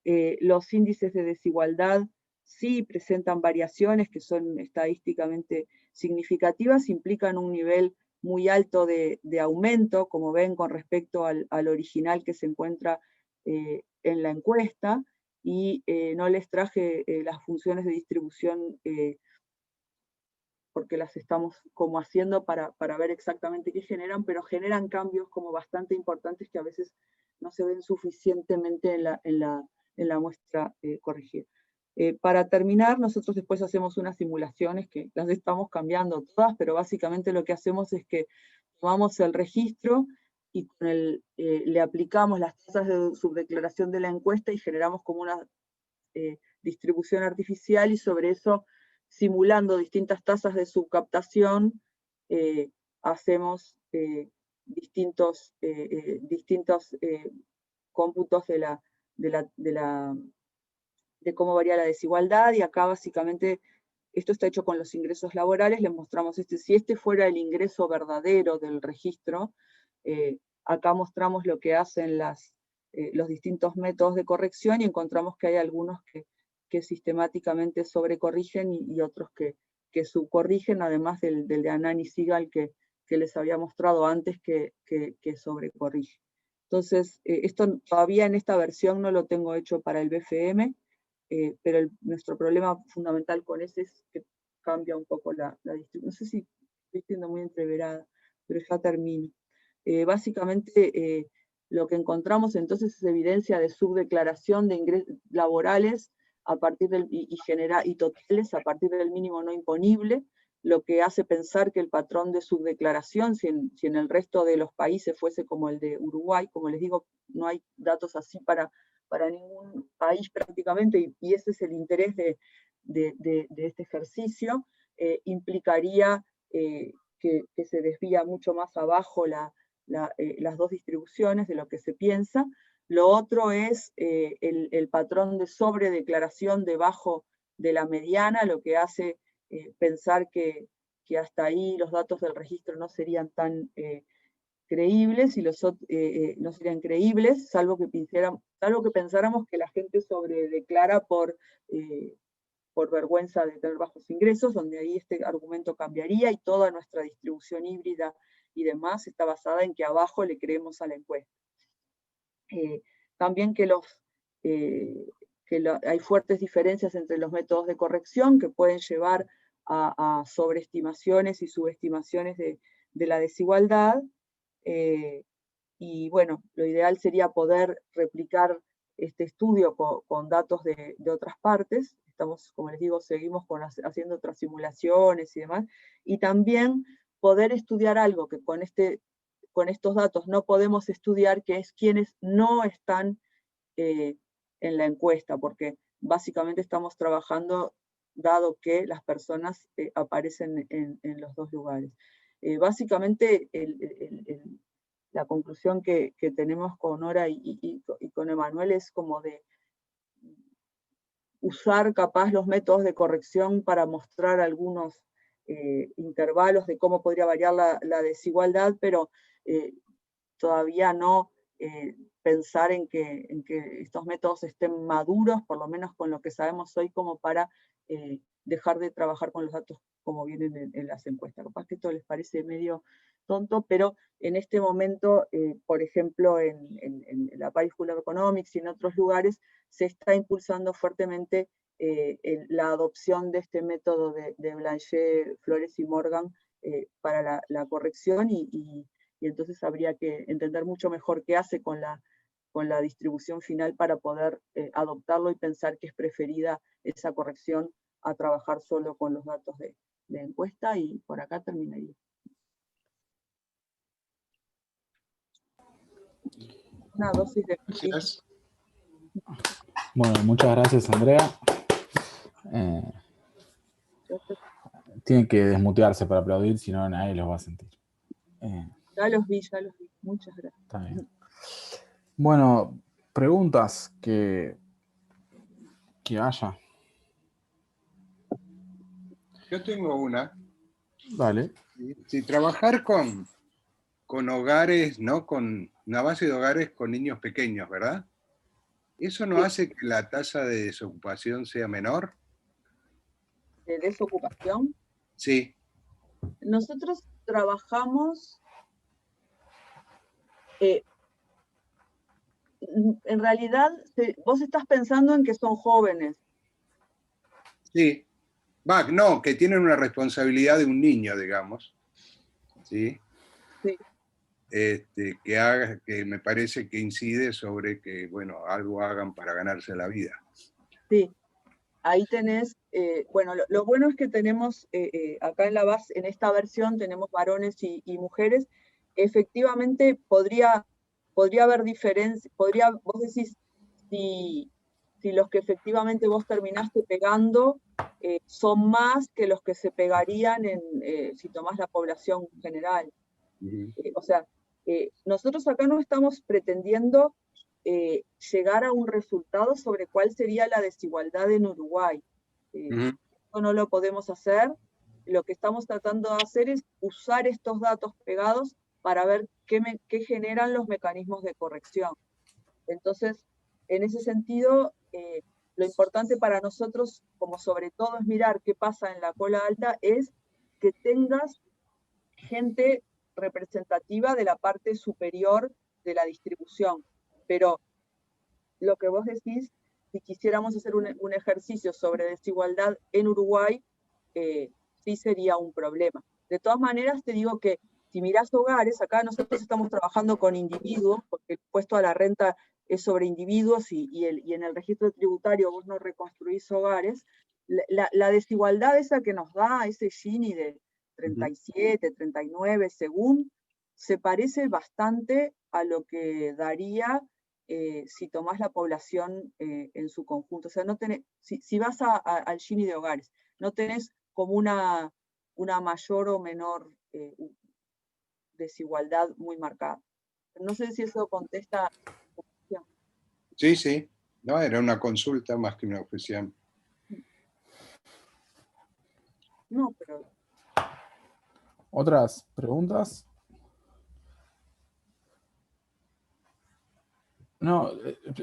Los índices de desigualdad sí presentan variaciones que son estadísticamente significativas, implican un nivel muy alto de aumento, como ven, con respecto al original que se encuentra en la encuesta, y no les traje las funciones de distribución porque las estamos como haciendo para ver exactamente qué generan, pero generan cambios como bastante importantes que a veces no se ven suficientemente en la muestra corregida. Para terminar, nosotros después hacemos unas simulaciones que las estamos cambiando todas, pero básicamente lo que hacemos es que tomamos el registro y le aplicamos las tasas de subdeclaración de la encuesta y generamos como una distribución artificial, y sobre eso, simulando distintas tasas de subcaptación, hacemos distintos cómputos de cómo varía la desigualdad, y acá básicamente esto está hecho con los ingresos laborales. Les mostramos si este fuera el ingreso verdadero del registro, acá mostramos lo que hacen los distintos métodos de corrección, y encontramos que hay algunos que sistemáticamente sobrecorrigen y otros que subcorrigen, además del de Annan y Sigal que les había mostrado antes que sobrecorrige. Entonces, esto todavía en esta versión no lo tengo hecho para el BFM, pero nuestro problema fundamental con ese es que cambia un poco la distribución. No sé si estoy siendo muy entreverada, pero ya termino. Básicamente, lo que encontramos entonces es evidencia de subdeclaración de ingresos laborales a partir y totales a partir del mínimo no imponible, lo que hace pensar que el patrón de subdeclaración, si en el resto de los países fuese como el de Uruguay, como les digo, no hay datos así para ningún país prácticamente, y ese es el interés de este ejercicio, implicaría que se desvía mucho más abajo las dos distribuciones de lo que se piensa. Lo otro es el patrón de sobredeclaración debajo de la mediana, lo que hace pensar que hasta ahí los datos del registro no serían tan creíbles, y no serían creíbles, salvo que pensáramos que la gente sobredeclara por vergüenza de tener bajos ingresos, donde ahí este argumento cambiaría, y toda nuestra distribución híbrida y demás está basada en que abajo le creemos a la encuesta. También que hay fuertes diferencias entre los métodos de corrección que pueden llevar a sobreestimaciones y subestimaciones de la desigualdad, y bueno, lo ideal sería poder replicar este estudio con datos de otras partes. Estamos, como les digo, seguimos haciendo otras simulaciones y demás, y también poder estudiar algo que con con estos datos no podemos estudiar, que es quienes no están en la encuesta, porque básicamente estamos trabajando dado que las personas aparecen en los dos lugares. Básicamente, la conclusión que tenemos con Nora y con Emanuel es como de usar capaz los métodos de corrección para mostrar algunos intervalos de cómo podría variar la desigualdad, pero todavía no pensar en que estos métodos estén maduros, por lo menos con lo que sabemos hoy, como para dejar de trabajar con los datos como vienen en las encuestas. Capaz que esto les parece medio tonto, pero en este momento, por ejemplo, en la Paris School of Economics y en otros lugares, se está impulsando fuertemente la adopción de este método de Blanchet, Flores y Morgan para la corrección, y entonces habría que entender mucho mejor qué hace con la distribución final para poder adoptarlo y pensar que es preferida esa corrección a trabajar solo con los datos de encuesta, y por acá terminaría. Una dosis de... Gracias. Bueno, muchas gracias, Andrea. Tienen que desmutearse para aplaudir, si no nadie los va a sentir. Ya los vi. Muchas gracias. Está bien. Bueno, preguntas que haya. Yo tengo una. Dale. Si trabajar con hogares, ¿no? Con una base de hogares con niños pequeños, ¿verdad? ¿Eso no hace que la tasa de desocupación sea menor? ¿De desocupación? Sí. Nosotros trabajamos, en realidad, vos estás pensando en que son jóvenes. Sí. No, que tienen una responsabilidad de un niño, digamos. ¿Sí? Sí. Que me parece que incide sobre que, bueno, algo hagan para ganarse la vida. Sí. Ahí tenés, bueno, lo bueno es que tenemos acá en esta versión tenemos varones y mujeres. Efectivamente podría haber diferencia, vos decís, si los que efectivamente vos terminaste pegando son más que los que se pegarían si tomás la población general. O sea, nosotros acá no estamos pretendiendo llegar a un resultado sobre cuál sería la desigualdad en Uruguay. Eso no lo podemos hacer. Lo que estamos tratando de hacer es usar estos datos pegados para ver qué generan los mecanismos de corrección. Entonces, en ese sentido, lo importante para nosotros, como sobre todo es mirar qué pasa en la cola alta, es que tengas gente representativa de la parte superior de la distribución. Pero lo que vos decís, si quisiéramos hacer un ejercicio sobre desigualdad en Uruguay, sí sería un problema. De todas maneras, te digo que si mirás hogares, acá nosotros estamos trabajando con individuos, porque el impuesto a la renta es sobre individuos y en el registro tributario vos no reconstruís hogares. La desigualdad esa que nos da ese Gini de 37, 39, según, se parece bastante a lo que daría si tomás la población en su conjunto. O sea, no tenés, si vas al Gini de hogares, no tenés como una mayor o menor desigualdad muy marcada. No sé si eso contesta. Sí, sí. No, era una consulta más que una objeción. No, pero... ¿Otras preguntas? No,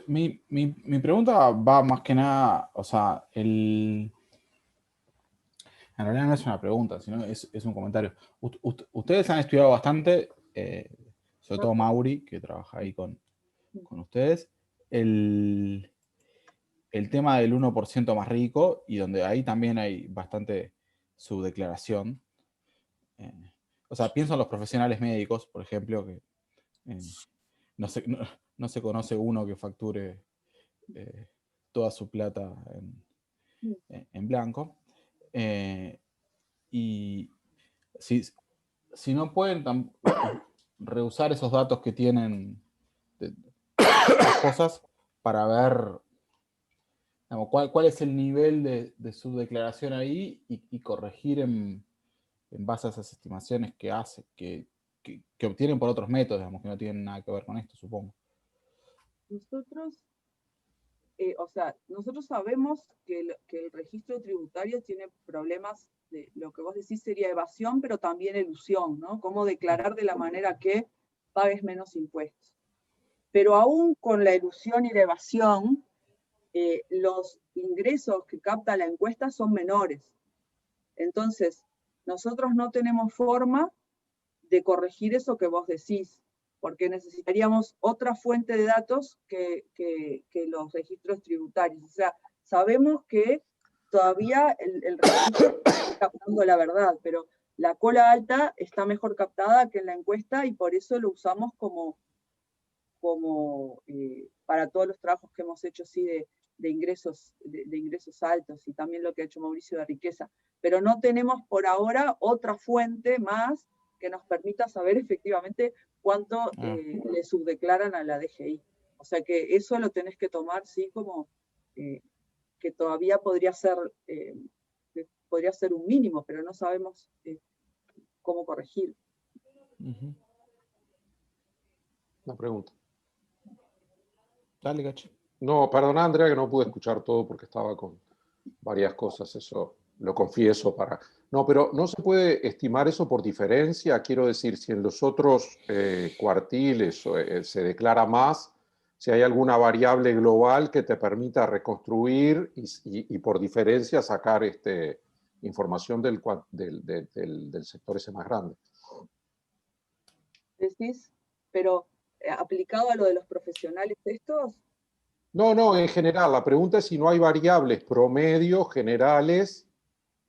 mi pregunta va más que nada, o sea, en realidad no es una pregunta, sino es un comentario. Ustedes han estudiado bastante, sobre todo Mauri, que trabaja ahí con ustedes, el tema del 1% más rico, y donde ahí también hay bastante subdeclaración. O sea, pienso en los profesionales médicos, por ejemplo, que no se conoce uno que facture toda su plata en blanco. Y si no pueden, reusar esos datos que tienen de las cosas para ver, digamos, cuál es el nivel de subdeclaración ahí y corregir en base a esas estimaciones que hace, que obtienen por otros métodos, digamos, que no tienen nada que ver con esto, supongo. Nosotros, o sea, nosotros sabemos que el registro tributario tiene problemas de lo que vos decís sería evasión, pero también elusión, ¿no? Cómo declarar de la manera que pagues menos impuestos. Pero aún con la elusión y la evasión, los ingresos que capta la encuesta son menores. Entonces, nosotros no tenemos forma de corregir eso que vos decís, porque necesitaríamos otra fuente de datos que los registros tributarios. O sea, sabemos que todavía el registro está captando la verdad, pero la cola alta está mejor captada que en la encuesta y por eso lo usamos como para todos los trabajos que hemos hecho así de ingresos altos y también lo que ha hecho Mauricio de riqueza. Pero no tenemos por ahora otra fuente más que nos permita saber efectivamente cuánto le subdeclaran a la DGI. O sea que eso lo tenés que tomar, sí, como que todavía podría ser un mínimo, pero no sabemos cómo corregir. Una pregunta. Dale, Gachi. No, perdona, Andrea, que no pude escuchar todo porque estaba con varias cosas, eso lo confieso para... No, pero no se puede estimar eso por diferencia. Quiero decir, si en los otros cuartiles se declara más, si hay alguna variable global que te permita reconstruir y por diferencia sacar información del sector ese más grande. Decís, pero aplicado a lo de los profesionales estos. No, en general. La pregunta es si no hay variables promedio generales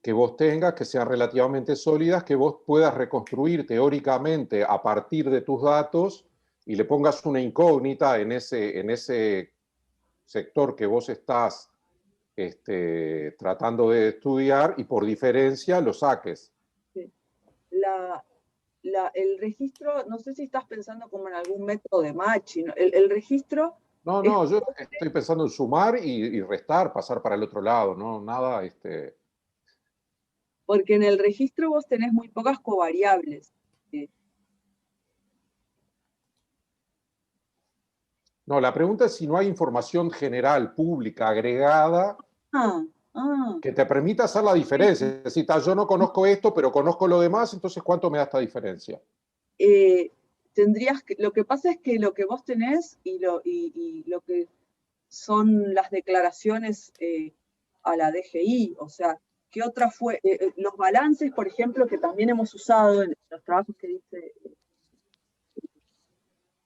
que vos tengas, que sean relativamente sólidas, que vos puedas reconstruir teóricamente a partir de tus datos y le pongas una incógnita en ese sector que vos estás tratando de estudiar y por diferencia lo saques. Sí. El registro, no sé si estás pensando como en algún método de matching. El registro... No, yo estoy pensando en sumar y restar, pasar para el otro lado, no, nada... Porque en el registro vos tenés muy pocas covariables. No, la pregunta es si no hay información general, pública, agregada, que te permita hacer la diferencia. Es decir, yo no conozco esto, pero conozco lo demás, entonces ¿cuánto me da esta diferencia? Lo que pasa es que lo que vos tenés y lo que son las declaraciones a la DGI, o sea, ¿qué otra fue? Los balances, por ejemplo, que también hemos usado en los trabajos que dice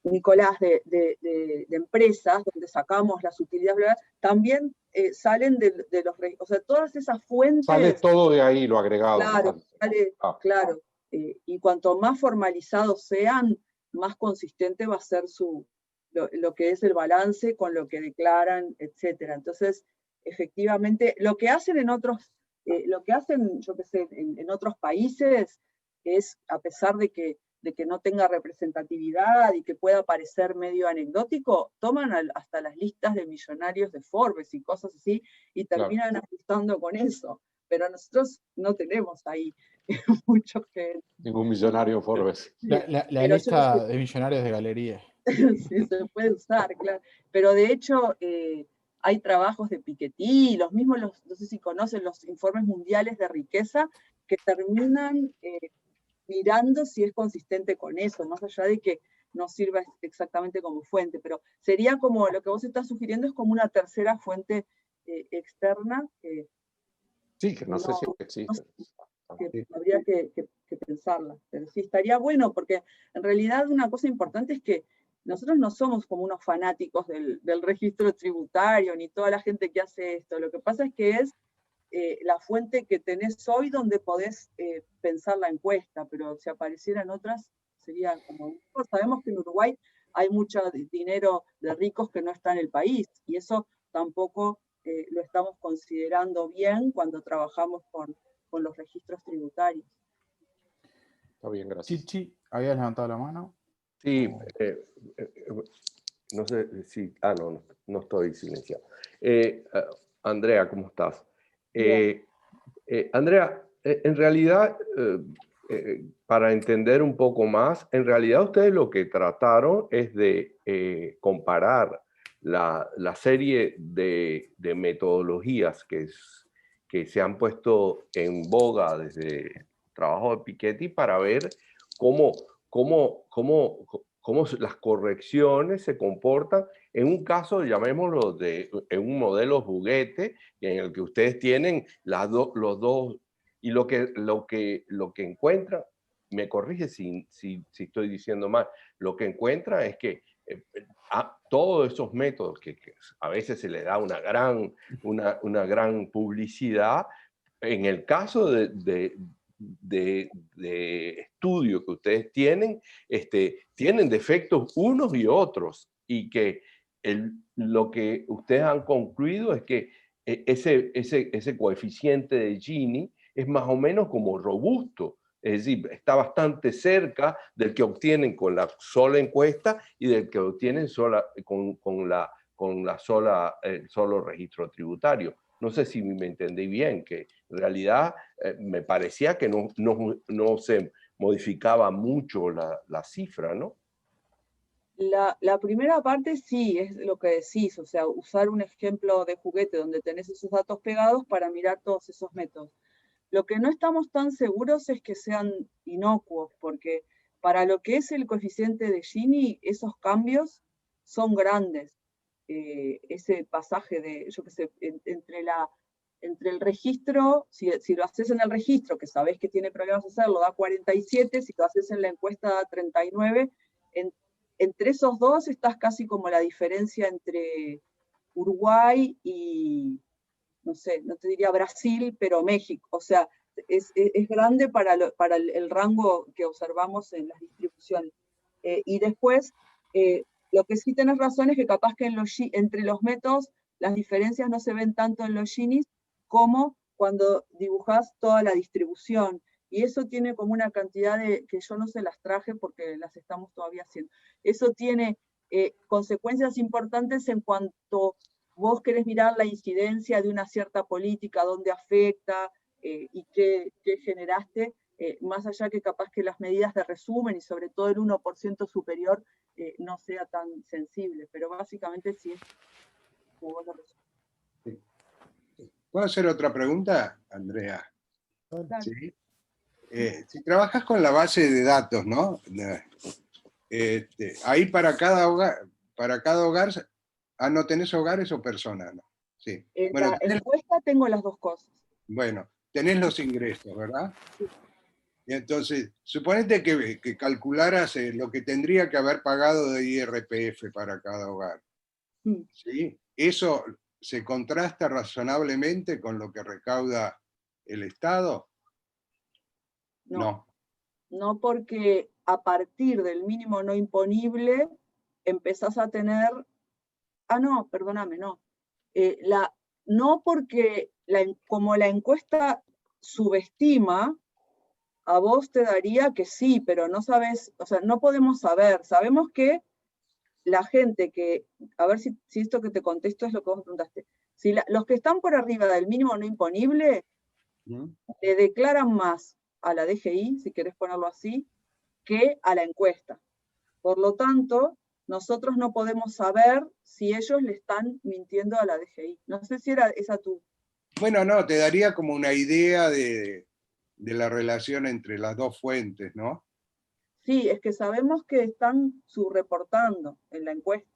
Nicolás de empresas, donde sacamos las utilidades, también salen de los... O sea, todas esas fuentes... Sale todo de ahí, lo agregado. Claro, claro. Y cuanto más formalizados sean, más consistente va a ser lo que es el balance con lo que declaran, etcétera. Entonces, efectivamente, lo que hacen yo qué sé, en otros países es, a pesar de que no tenga representatividad y que pueda parecer medio anecdótico, toman hasta las listas de millonarios de Forbes y cosas así, y terminan ajustando con eso. Pero nosotros no tenemos ahí mucho que... Ningún millonario Forbes. La lista de millonarios de galería. Sí, se puede usar, claro. Pero de hecho, hay trabajos de Piketty, los mismos, no sé si conocen los informes mundiales de riqueza, que terminan mirando si es consistente con eso, más allá de que no sirva exactamente como fuente, pero sería como, lo que vos estás sugiriendo es como una tercera fuente externa. Sí, que no sé si existe. Que habría que pensarla, pero sí estaría bueno, porque en realidad una cosa importante es que nosotros no somos como unos fanáticos del registro tributario, ni toda la gente que hace esto, lo que pasa es que es la fuente que tenés hoy donde podés pensar la encuesta, pero si aparecieran otras, sería como... Sabemos que en Uruguay hay mucho dinero de ricos que no está en el país, y eso tampoco lo estamos considerando bien cuando trabajamos con los registros tributarios. Está bien, gracias. Chichi, habías levantado la mano. Sí, no sé si... no estoy silenciado. Andrea, ¿cómo estás? Andrea, en realidad, para entender un poco más, en realidad ustedes lo que trataron es de comparar la serie de metodologías que se han puesto en boga desde el trabajo de Piketty para ver cómo las correcciones se comportan en un caso, llamémoslo, en un modelo juguete, en el que ustedes tienen los dos, y lo que encuentran, me corrige si estoy diciendo mal, lo que encuentran es que a todos esos métodos que a veces se les da una gran publicidad, en el caso de estudio que ustedes tienen, tienen defectos unos y otros, y que lo que ustedes han concluido es que ese coeficiente de Gini es más o menos como robusto, es decir, está bastante cerca del que obtienen con la sola encuesta y del que obtienen con el solo registro tributario. No sé si me entendí bien, que en realidad me parecía que no se modificaba mucho la cifra, ¿no? La primera parte sí, es lo que decís, o sea, usar un ejemplo de juguete donde tenés esos datos pegados para mirar todos esos métodos. Lo que no estamos tan seguros es que sean inocuos, porque para lo que es el coeficiente de Gini, esos cambios son grandes. Ese pasaje de, yo qué sé, entre el registro, si lo haces en el registro, que sabés que tiene problemas hacerlo, da 47, si lo haces en la encuesta da 39, entre esos dos estás casi como la diferencia entre Uruguay y, no sé, no te diría Brasil, pero México. O sea, es grande para el rango que observamos en las distribuciones. Y después, lo que sí tenés razón es que capaz que entre los métodos las diferencias no se ven tanto en los Ginis como cuando dibujás toda la distribución. Y eso tiene como una cantidad que yo no se las traje porque las estamos todavía haciendo. Eso tiene consecuencias importantes en cuanto vos querés mirar la incidencia de una cierta política, dónde afecta y qué generaste, más allá que capaz que las medidas de resumen y sobre todo el 1% superior no sea tan sensible, pero básicamente sí es como vos lo resumís. ¿Puedo hacer otra pregunta, Andrea? Claro. ¿Sí? Si trabajas con la base de datos, ¿no? Ahí para cada hogar, ¿no tenés hogares o personas? ¿No? Sí. En Bueno, la encuesta tengo las dos cosas. Bueno, tenés los ingresos, ¿verdad? Sí. Y entonces, suponete que calcularas lo que tendría que haber pagado de IRPF para cada hogar. ¿Sí? ¿Eso se contrasta razonablemente con lo que recauda el Estado? No. No, porque a partir del mínimo no imponible empezás a tener... no, perdóname, no. No porque como la encuesta subestima, a vos te daría que sí, pero no sabes, o sea, no podemos saber. Sabemos que la gente que, a ver si esto que te contesto es lo que vos preguntaste, si los que están por arriba del mínimo no imponible, le declaran más a la DGI, si querés ponerlo así, que a la encuesta. Por lo tanto, nosotros no podemos saber si ellos le están mintiendo a la DGI. No sé si era esa tu... Bueno, no, te daría como una idea de la relación entre las dos fuentes, ¿no? Sí, es que sabemos que están subreportando en la encuesta.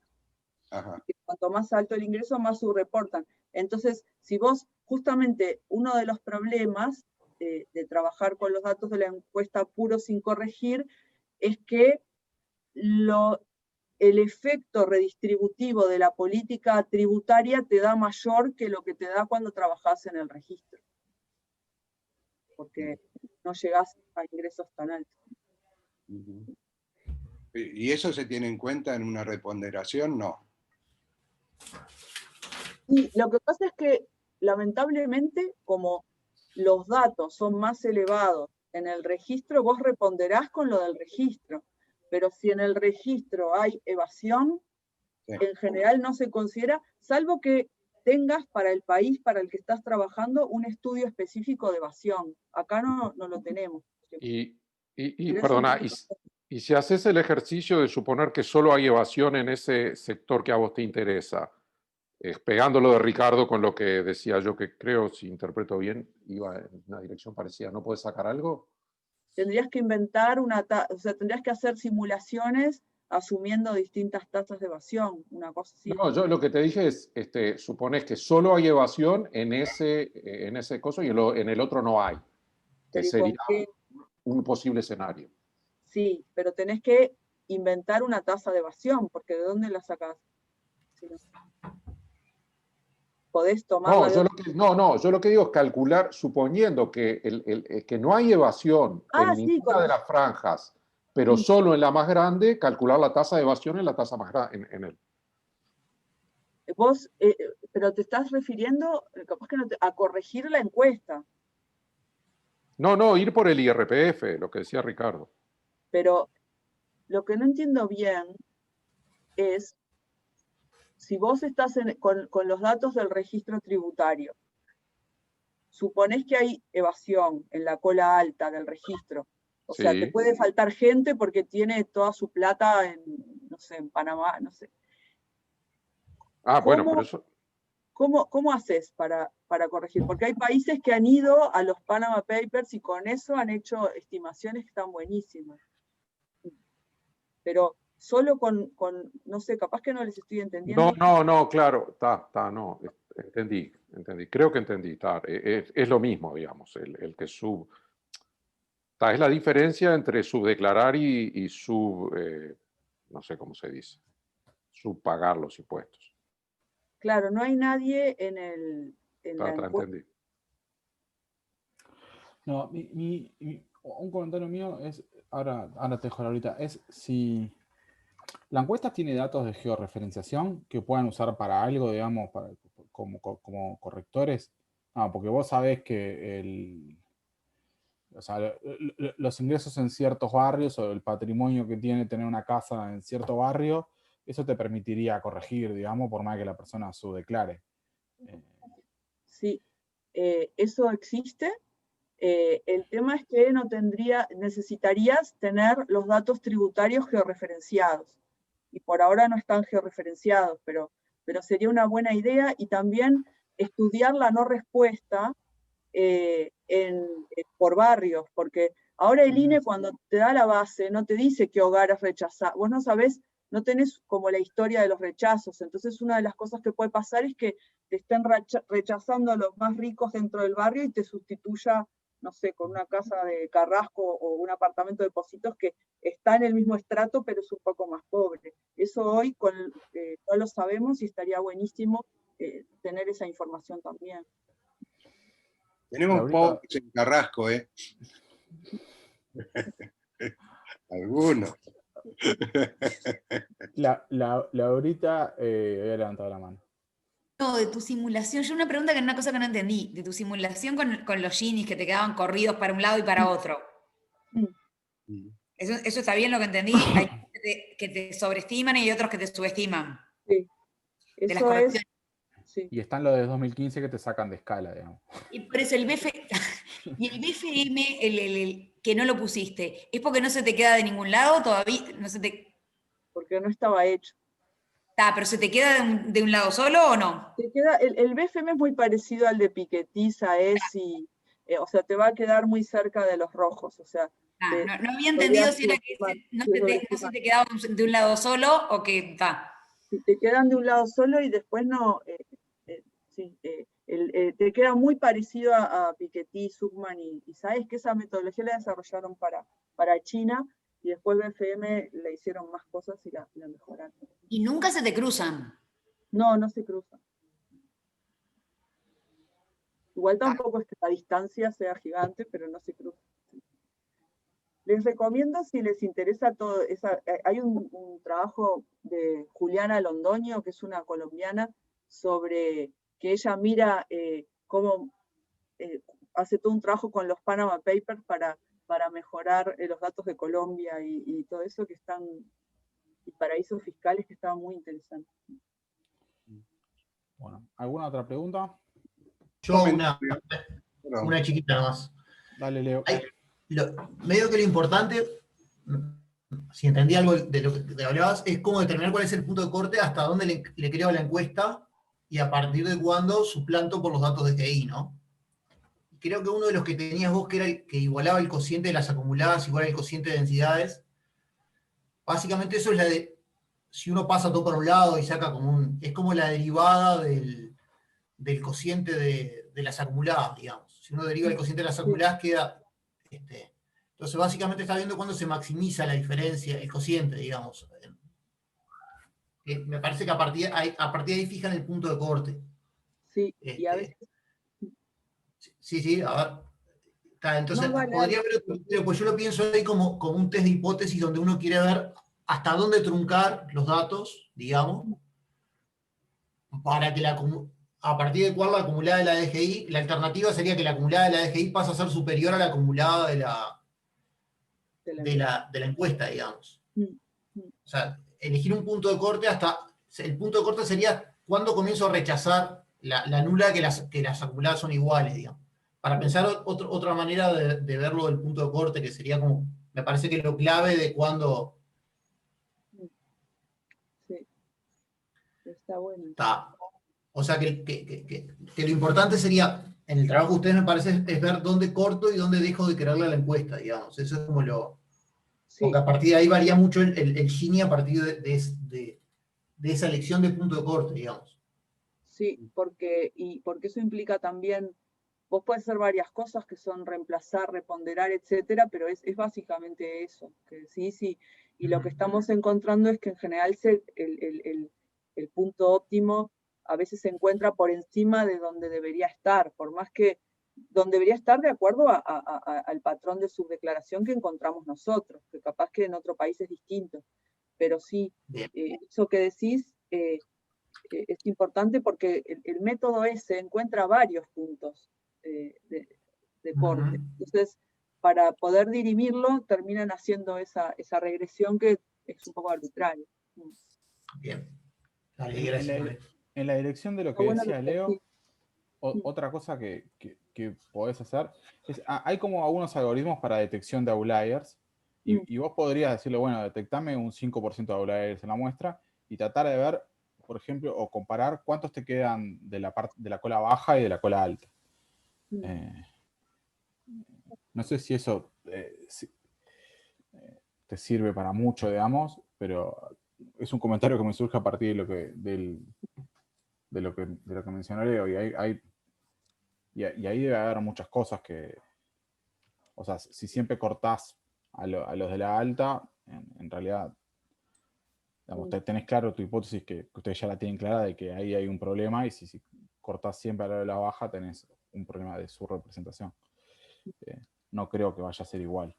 Ajá. Y cuanto más alto el ingreso, más subreportan. Entonces, si vos, justamente, uno de los problemas de trabajar con los datos de la encuesta puro sin corregir, es que el efecto redistributivo de la política tributaria te da mayor que lo que te da cuando trabajás en el registro. Porque no llegás a ingresos tan altos. ¿Y eso se tiene en cuenta en una reponderación? No. Y lo que pasa es que, lamentablemente, como los datos son más elevados en el registro, vos reponderás con lo del registro. pero si en el registro hay evasión, en general no se considera, salvo que tengas para el país para el que estás trabajando un estudio específico de evasión. Acá no lo tenemos. Perdona, y si haces el ejercicio de suponer que solo hay evasión en ese sector que a vos te interesa, pegándolo de Ricardo con lo que decía yo, que creo, si interpreto bien, iba en una dirección parecida, ¿no puedes sacar algo? Tendrías que inventar o sea, tendrías que hacer simulaciones asumiendo distintas tasas de evasión, una cosa así. No, yo lo que te dije es, supones que solo hay evasión en ese coso y en el otro no hay. Que sería un posible escenario. Sí, pero tenés que inventar una tasa de evasión, porque ¿de dónde la sacás? Si no, podés tomarla yo lo que digo es calcular, suponiendo que no hay evasión en ninguna de las franjas, pero solo en la más grande, calcular la tasa de evasión en la tasa más grande. Vos, pero te estás refiriendo, capaz que a corregir la encuesta. No, ir por el IRPF, lo que decía Ricardo. Pero lo que no entiendo bien es si vos estás con los datos del registro tributario, suponés que hay evasión en la cola alta del registro. O sea, te puede faltar gente porque tiene toda su plata en, no sé, en Panamá, no sé. Bueno, por eso. ¿Cómo haces para corregir? Porque hay países que han ido a los Panama Papers y con eso han hecho estimaciones que están buenísimas. Pero solo con no sé, capaz que no les estoy entendiendo. No, claro, no, entendí. Creo que entendí, es lo mismo, digamos, el que es la diferencia entre subdeclarar y no sé cómo se dice, subpagar los impuestos. Claro, no hay nadie en la encuesta. Entendí. No, un comentario mío es, ahora te dejo ahorita, es si la encuesta tiene datos de georreferenciación que puedan usar para algo, digamos, como correctores. No, porque vos sabés que los ingresos en ciertos barrios o el patrimonio que tiene tener una casa en cierto barrio, eso te permitiría corregir, digamos, por más que la persona subdeclare. Sí, eso existe. El tema es que necesitarías tener los datos tributarios georreferenciados. Y por ahora no están georreferenciados, pero sería una buena idea, y también estudiar la no respuesta por barrios, porque ahora el INE cuando te da la base no te dice qué hogares rechazar, vos no sabés, no tenés como la historia de los rechazos, entonces una de las cosas que puede pasar es que te estén rechazando a los más ricos dentro del barrio y te sustituya, no sé, con una casa de Carrasco o un apartamento de Pocitos que está en el mismo estrato pero es un poco más pobre. Eso hoy no lo sabemos y estaría buenísimo tener esa información también. Tenemos pobres en Carrasco, ¿eh? Algunos. Laurita había levantado la mano. No, de tu simulación, yo una pregunta una cosa que no entendí, de tu simulación con los Ginis que te quedaban corridos para un lado y para otro. ¿Eso está bien lo que entendí? Hay que te sobreestiman y hay otros que te subestiman. Sí, de las correcciones. Sí. Y están los de 2015 que te sacan de escala, digamos. Y por eso y el BFM, que no lo pusiste, ¿es porque no se te queda de ningún lado todavía? Porque no estaba hecho. ¿Pero se te queda de un lado solo o no? El BFM es muy parecido al de Piketty, Saez, o sea, te va a quedar muy cerca de los rojos. O sea, no había entendido si era que no se te quedaba de un lado solo o que Si te quedan de un lado solo y después no, te queda muy parecido a Piketty, Zuckman y Saez, que esa metodología la desarrollaron para China y después BFM le hicieron más cosas y la mejoraron. ¿Y nunca se te cruzan? No se cruzan. Igual tampoco es que la distancia sea gigante, pero no se cruzan. Les recomiendo, si les interesa todo, hay un trabajo de Juliana Londoño, que es una colombiana, sobre que ella mira cómo hace todo un trabajo con los Panama Papers para para mejorar los datos de Colombia y todo eso que están, y paraísos fiscales que estaban muy interesantes. Bueno, ¿alguna otra pregunta? Yo una chiquita nomás. Dale, Leo. Medio que lo importante, si entendí algo de lo que te hablabas, es cómo determinar cuál es el punto de corte, hasta dónde le creo la encuesta y a partir de cuándo suplanto por los datos de GI, ¿no? Creo que uno de los que tenías vos, que era el que igualaba el cociente de las acumuladas, igual el cociente de densidades. Básicamente eso es la de, si uno pasa todo por un lado y saca como es como la derivada del cociente de las acumuladas, digamos. Si uno deriva el cociente de las acumuladas queda, entonces básicamente está viendo cuándo se maximiza la diferencia, el cociente, digamos. Me parece que a partir de ahí fijan el punto de corte. Sí, y a veces... Sí, a ver. Entonces, podría haber otro criterio, pues yo lo pienso ahí como un test de hipótesis donde uno quiere ver hasta dónde truncar los datos, digamos, para que a partir de cuál la acumulada de la DGI, la alternativa sería que la acumulada de la DGI pasa a ser superior a la acumulada de la encuesta, digamos. O sea, elegir un punto de corte el punto de corte sería cuando comienzo a rechazar la nula que las acumuladas son iguales, digamos. Para pensar otra manera de verlo del punto de corte, que sería como, me parece que lo clave de cuando... Sí, está bueno. O sea, que lo importante sería, en el trabajo de ustedes me parece, es ver dónde corto y dónde dejo de creerle a la encuesta, digamos. Eso es como lo... Sí. Porque a partir de ahí varía mucho el Gini a partir de esa elección de punto de corte, digamos. Sí, porque eso implica también, vos podés hacer varias cosas que son reemplazar, reponderar, etcétera, pero es básicamente eso, que sí, y lo que estamos encontrando es que en general el punto óptimo a veces se encuentra por encima de donde debería estar, por más que donde debería estar de acuerdo al patrón de subdeclaración que encontramos nosotros, que capaz que en otro país es distinto, pero sí, eso que decís es importante porque el método ese encuentra varios puntos de corte. Entonces, para poder dirimirlo, terminan haciendo esa regresión que es un poco arbitraria. Bien. En la dirección de lo que decía Leo, otra cosa que podés hacer es, hay como algunos algoritmos para detección de outliers, y vos podrías decirle, bueno, detectame un 5% de outliers en la muestra, y tratar de ver, por ejemplo, o comparar cuántos te quedan de la cola baja y de la cola alta. No sé si eso te sirve para mucho, digamos, pero es un comentario que me surge a partir de lo que mencionó Leo, y ahí debe haber muchas cosas que, o sea, si siempre cortás a los de la alta, en realidad, digamos, tenés claro tu hipótesis, que ustedes ya la tienen clara, de que ahí hay un problema, y si cortás siempre a lo de la baja, tenés un problema de su representación. No creo que vaya a ser igual.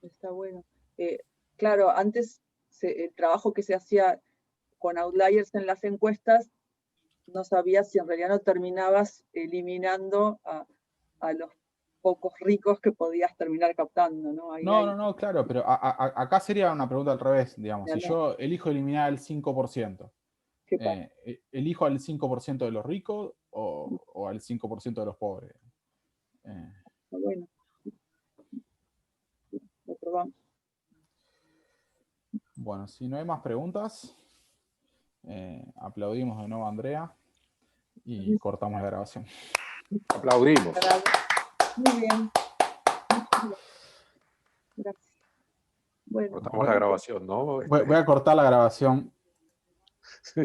Está bueno. Claro, antes el trabajo que se hacía con outliers en las encuestas, no sabías si en realidad no terminabas eliminando a los pocos ricos que podías terminar captando, ¿no? No, claro, pero acá sería una pregunta al revés, digamos. Si yo elijo eliminar el 5%, ¿elijo al 5% de los ricos o al 5% de los pobres? Bueno, lo probamos. Bueno, si no hay más preguntas, aplaudimos de nuevo a Andrea y cortamos la grabación. Aplaudimos. Muy bien. Gracias. Bueno, cortamos la grabación, ¿no? Voy a cortar la grabación. Sí.